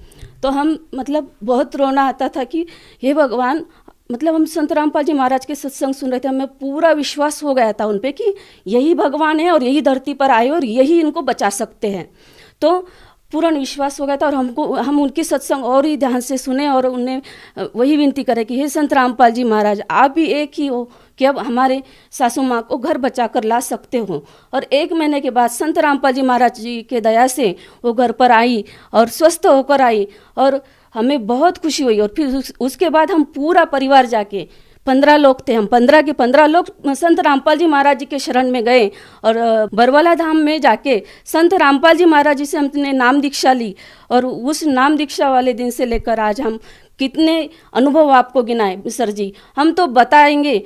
तो हम मतलब बहुत रोना आता था कि हे भगवान, मतलब हम संत रामपाल जी महाराज के सत्संग सुन रहे थे, हमें पूरा विश्वास हो गया था उन पे कि यही भगवान है और यही धरती पर आए और यही इनको बचा सकते हैं। तो पूर्ण विश्वास हो गया था और हम उनकी सत्संग और ही ध्यान से सुने और उन्हें वही विनती करें कि हे संत रामपाल जी महाराज, आप भी एक ही हो कि अब हमारे सासू माँ को घर बचा कर ला सकते हो। और 1 महीने के बाद संत रामपाल जी महाराज जी के दया से वो घर पर आई और स्वस्थ होकर आई और हमें बहुत खुशी हुई। और फिर उसके बाद हम पूरा परिवार जाके 15 लोग थे, हम 15 के 15 लोग संत रामपाल जी महाराज जी के शरण में गए और बरवाला धाम में जाके संत रामपाल जी महाराज जी से हमने नाम दीक्षा ली। और उस नाम दीक्षा वाले दिन से लेकर आज हम कितने अनुभव आपको गिनाए सर जी, हम तो बताएंगे,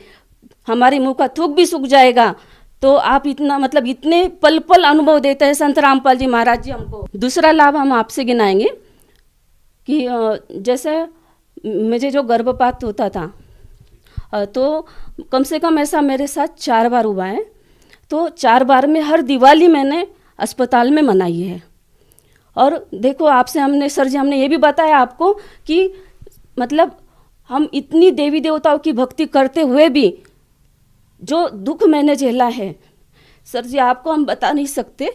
हमारे मुंह का थूक भी सूख जाएगा। तो आप इतना मतलब इतने पल पल अनुभव देते हैं संत रामपाल जी महाराज जी हमको। दूसरा लाभ हम आपसे गिनाएंगे कि जैसे मुझे जो गर्भपात होता था तो कम से कम ऐसा मेरे साथ 4 बार हुआ है। तो 4 बार में हर दिवाली मैंने अस्पताल में मनाई है। और देखो आपसे हमने सर जी हमने ये भी बताया आपको कि मतलब हम इतनी देवी देवताओं की भक्ति करते हुए भी जो दुख मैंने झेला है सर जी आपको हम बता नहीं सकते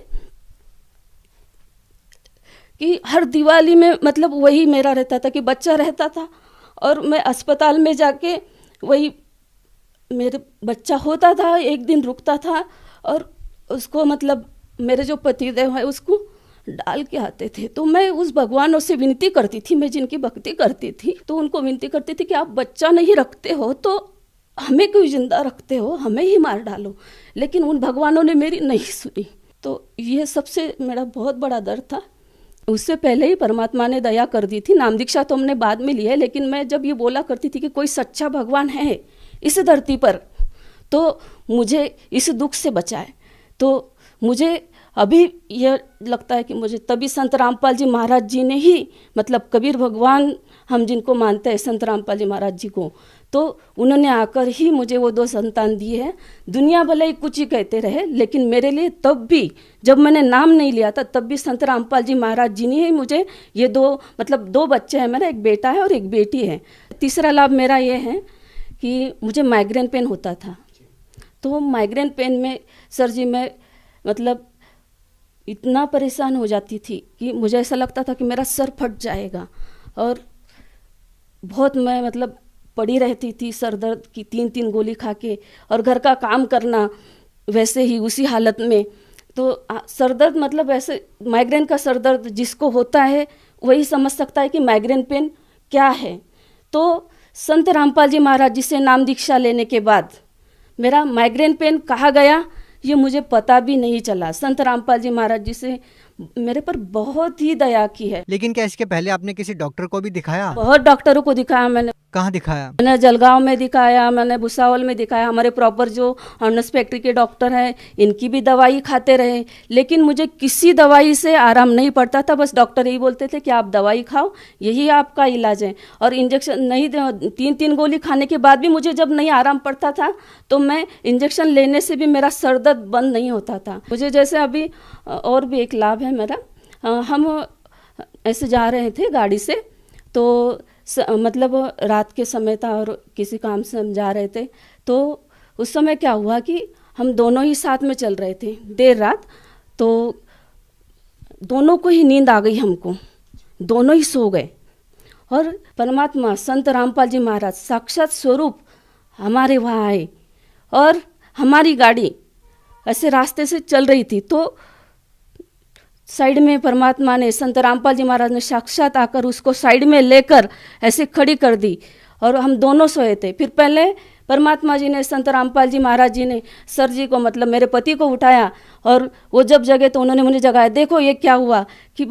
कि हर दिवाली में मतलब वही मेरा रहता था कि बच्चा रहता था और मैं अस्पताल में जाके वही मेरे बच्चा होता था, एक दिन रुकता था और उसको मतलब मेरे जो पतिदेव है उसको डाल के आते थे। तो मैं उस भगवानों से विनती करती थी, मैं जिनकी भक्ति करती थी तो उनको विनती करती थी कि आप बच्चा नहीं रखते हो तो हमें क्यों जिंदा रखते हो, हमें ही मार डालो। लेकिन उन भगवानों ने मेरी नहीं सुनी। तो ये सबसे मेरा बहुत बड़ा डर था। उससे पहले ही परमात्मा ने दया कर दी थी। नाम दीक्षा तो हमने बाद में ली है, लेकिन मैं जब ये बोला करती थी कि कोई सच्चा भगवान है इस धरती पर तो मुझे इस दुख से बचाए, तो मुझे अभी यह लगता है कि मुझे तभी संत रामपाल जी महाराज जी ने ही मतलब कबीर भगवान हम जिनको मानते हैं संत रामपाल जी महाराज जी को, तो उन्होंने आकर ही मुझे वो 2 संतान दिए हैं। दुनिया भले ही कुछ ही कहते रहे, लेकिन मेरे लिए तब भी जब मैंने नाम नहीं लिया था तब भी संत रामपाल जी महाराज जी ने ही मुझे ये 2 बच्चे हैं, मेरा एक बेटा है और एक बेटी है। तीसरा लाभ मेरा ये है कि मुझे माइग्रेन पेन होता था। तो माइग्रेन पेन में सर जी मैं मतलब इतना परेशान हो जाती थी कि मुझे ऐसा लगता था कि मेरा सर फट जाएगा और बहुत मैं मतलब पड़ी रहती थी सर दर्द की 3-3 गोली खा के और घर का काम करना वैसे ही उसी हालत में। तो सर दर्द मतलब ऐसे माइग्रेन का सर दर्द जिसको होता है वही समझ सकता है कि माइग्रेन पेन क्या है। तो संत रामपाल जी महाराज जी से नाम दीक्षा लेने के बाद मेरा माइग्रेन पेन कहाँ गया ये मुझे पता भी नहीं चला। संत रामपाल जी महाराज जी से मेरे पर बहुत ही दया की है। लेकिन क्या इसके पहले आपने किसी डॉक्टर को भी दिखाया? बहुत डॉक्टरों को दिखाया मैंने। कहाँ दिखाया? मैंने जलगांव में दिखाया, मैंने भुसावल में दिखाया, हमारे प्रॉपर जो हॉर्नस फैक्ट्री के डॉक्टर हैं इनकी भी दवाई खाते रहे, लेकिन मुझे किसी दवाई से आराम नहीं पड़ता था। बस डॉक्टर यही बोलते थे कि आप दवाई खाओ, यही आपका इलाज है। और इंजेक्शन नहीं, 3-3 गोली खाने के बाद भी मुझे जब नहीं आराम पड़ता था तो मैं इंजेक्शन लेने से भी मेरा सर दर्द बंद नहीं होता था। मुझे जैसे अभी और भी एक लाभ है मेरा, हम ऐसे जा रहे थे गाड़ी से तो मतलब रात के समय था और किसी काम से हम जा रहे थे। तो उस समय क्या हुआ कि हम दोनों ही साथ में चल रहे थे देर रात, तो दोनों को ही नींद आ गई, हमको दोनों ही सो गए। और परमात्मा संत रामपाल जी महाराज साक्षात स्वरूप हमारे वहाँ आए और हमारी गाड़ी ऐसे रास्ते से चल रही थी, तो साइड में परमात्मा ने, संत रामपाल जी महाराज ने साक्षात आकर उसको साइड में लेकर ऐसे खड़ी कर दी और हम दोनों सोए थे। फिर पहले परमात्मा जी ने, संत रामपाल जी महाराज जी ने सर जी को, मतलब मेरे पति को उठाया और वो जब जगे तो उन्होंने मुझे जगाया। देखो ये क्या हुआ कि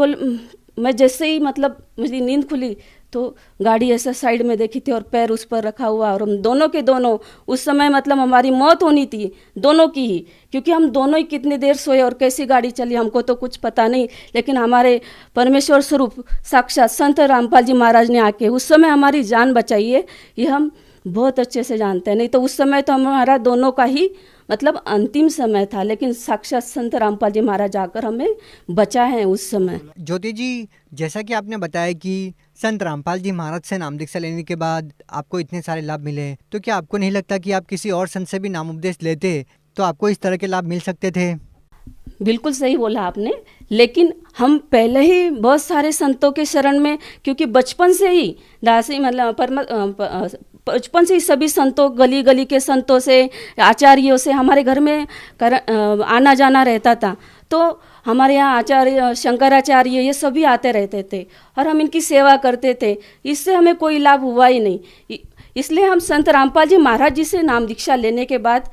मैं जैसे ही मतलब मुझे नींद खुली तो गाड़ी ऐसा साइड में देखी थी और पैर उस पर रखा हुआ, और हम दोनों के दोनों उस समय मतलब हमारी मौत होनी थी दोनों की ही, क्योंकि हम दोनों ही कितनी देर सोए और कैसी गाड़ी चली हमको तो कुछ पता नहीं, लेकिन हमारे परमेश्वर स्वरूप साक्षात संत रामपाल जी महाराज ने आके उस समय हमारी जान बचाई है, ये हम बहुत अच्छे से जानते हैं। नहीं तो उस समय तो हमारा दोनों का ही मतलब अंतिम समय था, लेकिन साक्षात संत रामपाल जी महाराज आकर हमें बचा है उस समय। ज्योति जी, जैसा कि आपने बताया कि संत रामपाल जी महाराज से नाम दीक्षा लेने के बाद आपको इतने सारे लाभ मिले, तो क्या आपको नहीं लगता कि आप किसी और संत से भी नाम उपदेश लेते तो आपको इस तरह के लाभ मिल सकते थे? बिल्कुल सही बोला आपने, लेकिन हम पहले ही बहुत सारे संतों के शरण में, क्योंकि बचपन से ही दासी मतलब बचपन से ही सभी संतों, गली गली के संतों से, आचार्यों से हमारे घर में आना जाना रहता था। तो हमारे यहाँ आचार्य, शंकराचार्य, ये सभी आते रहते थे और हम इनकी सेवा करते थे। इससे हमें कोई लाभ हुआ ही नहीं। इसलिए हम संत रामपाल जी महाराज जी से नाम दीक्षा लेने के बाद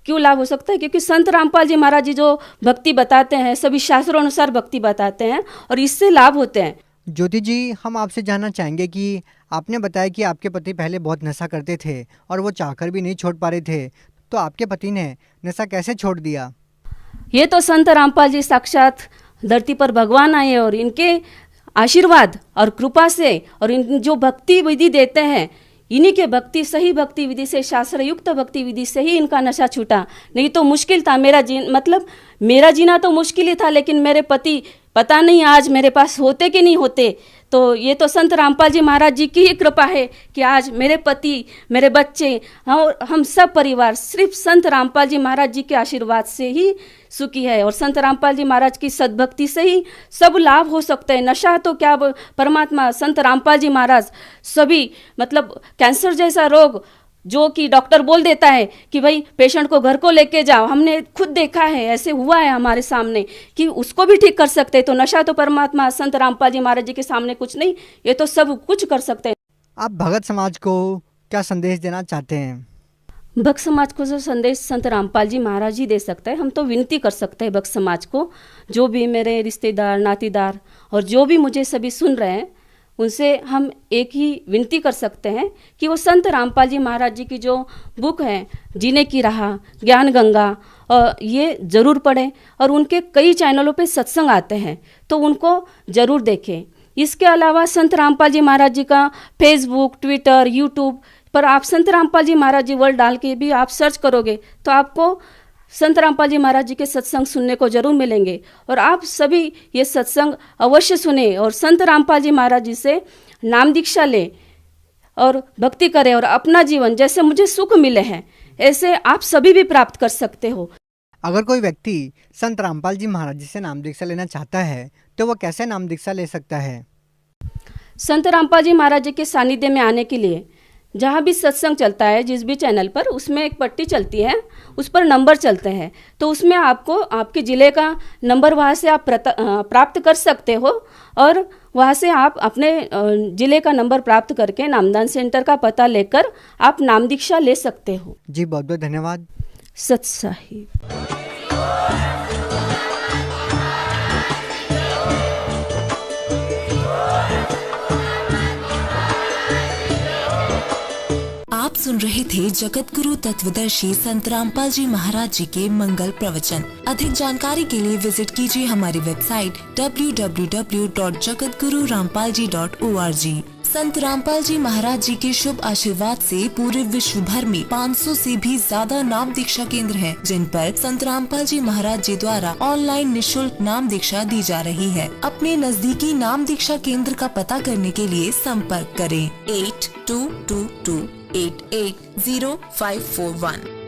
क्यों लाभ हो सकता है, क्योंकि संत रामपाल जी महाराज जी जो भक्ति बताते हैं सभी शास्त्रों अनुसार भक्ति बताते हैं और इससे लाभ होते हैं। ज्योति जी, हम आपसे जानना चाहेंगे कि आपने बताया कि आपके पति पहले बहुत नशा करते थे और वो चाहकर भी नहीं छोड़ पा रहे थे, तो आपके पति ने नशा कैसे छोड़ दिया? ये तो संत रामपाल जी साक्षात धरती पर भगवान आए और इनके आशीर्वाद और कृपा से और इन जो भक्ति विधि देते हैं, इन्हीं के भक्ति, सही भक्ति विधि से, शास्त्र युक्त भक्ति विधि से ही इनका नशा छूटा। नहीं तो मुश्किल था मेरा जीना तो मुश्किल ही था, लेकिन मेरे पति पता नहीं आज मेरे पास होते कि नहीं होते। तो ये तो संत रामपाल जी महाराज जी की ही कृपा है कि आज मेरे पति, मेरे बच्चे और हम सब परिवार सिर्फ संत रामपाल जी महाराज जी के आशीर्वाद से ही सुखी है और संत रामपाल जी महाराज की सद्भक्ति से ही सब लाभ हो सकते हैं। नशा तो क्या, परमात्मा संत रामपाल जी महाराज सभी मतलब कैंसर जैसा रोग जो कि डॉक्टर बोल देता है कि भाई पेशेंट को घर को लेके जाओ, हमने खुद देखा है, ऐसे हुआ है हमारे सामने कि उसको भी ठीक कर सकते हैं। तो नशा तो परमात्मा संत रामपाल जी महाराज जी के सामने कुछ नहीं, ये तो सब कुछ कर सकते हैं। आप भगत समाज को क्या संदेश देना चाहते हैं? भक्त समाज को जो संदेश संत रामपाल जी महाराज जी दे सकते हैं, हम तो विनती कर सकते हैं भक्त समाज को, जो भी मेरे रिश्तेदार, नातीदार और जो भी मुझे सभी सुन रहे हैं, उनसे हम एक ही विनती कर सकते हैं कि वो संत रामपाल जी महाराज जी की जो बुक है जीने की राह, ज्ञान गंगा, और ये ज़रूर पढ़ें और उनके कई चैनलों पे सत्संग आते हैं तो उनको ज़रूर देखें। इसके अलावा संत रामपाल जी महाराज जी का फेसबुक, ट्विटर, यूट्यूब पर आप संत रामपाल जी महाराज जी वर्ड डाल के भी आप सर्च करोगे तो आपको संत रामपाल जी महाराज जी के सत्संग सुनने को जरूर मिलेंगे और आप सभी ये सत्संग अवश्य सुने और संत रामपाल जी महाराज जी से नाम दीक्षा लें और भक्ति करें और अपना जीवन जैसे मुझे सुख मिले हैं ऐसे आप सभी भी प्राप्त कर सकते हो। अगर कोई व्यक्ति संत रामपाल जी महाराज जी से नाम दीक्षा लेना चाहता है तो वह कैसे नाम दीक्षा ले सकता है? संत रामपाल जी महाराज जी के सानिध्य में आने के लिए जहाँ भी सत्संग चलता है, जिस भी चैनल पर, उसमें एक पट्टी चलती है, उस पर नंबर चलते हैं, तो उसमें आपको आपके ज़िले का नंबर वहाँ से आप प्राप्त कर सकते हो और वहाँ से आप अपने ज़िले का नंबर प्राप्त करके नामदान सेंटर का पता लेकर आप नाम दीक्षा ले सकते हो। जी बहुत बहुत धन्यवाद। सत साहिब। आप सुन रहे थे जगत गुरु तत्वदर्शी संत रामपाल जी महाराज जी के मंगल प्रवचन। अधिक जानकारी के लिए विजिट कीजिए हमारी वेबसाइट www.jagatgururampalji.org। संत रामपाल जी महाराज जी के शुभ आशीर्वाद से पूरे विश्व भर में 500 से भी ज्यादा नाम दीक्षा केंद्र हैं, जिन पर संत रामपाल जी महाराज जी द्वारा ऑनलाइन निशुल्क नाम दीक्षा दी जा रही है। अपने नजदीकी नाम दीक्षा केंद्र का पता करने के लिए संपर्क करें 8222880541।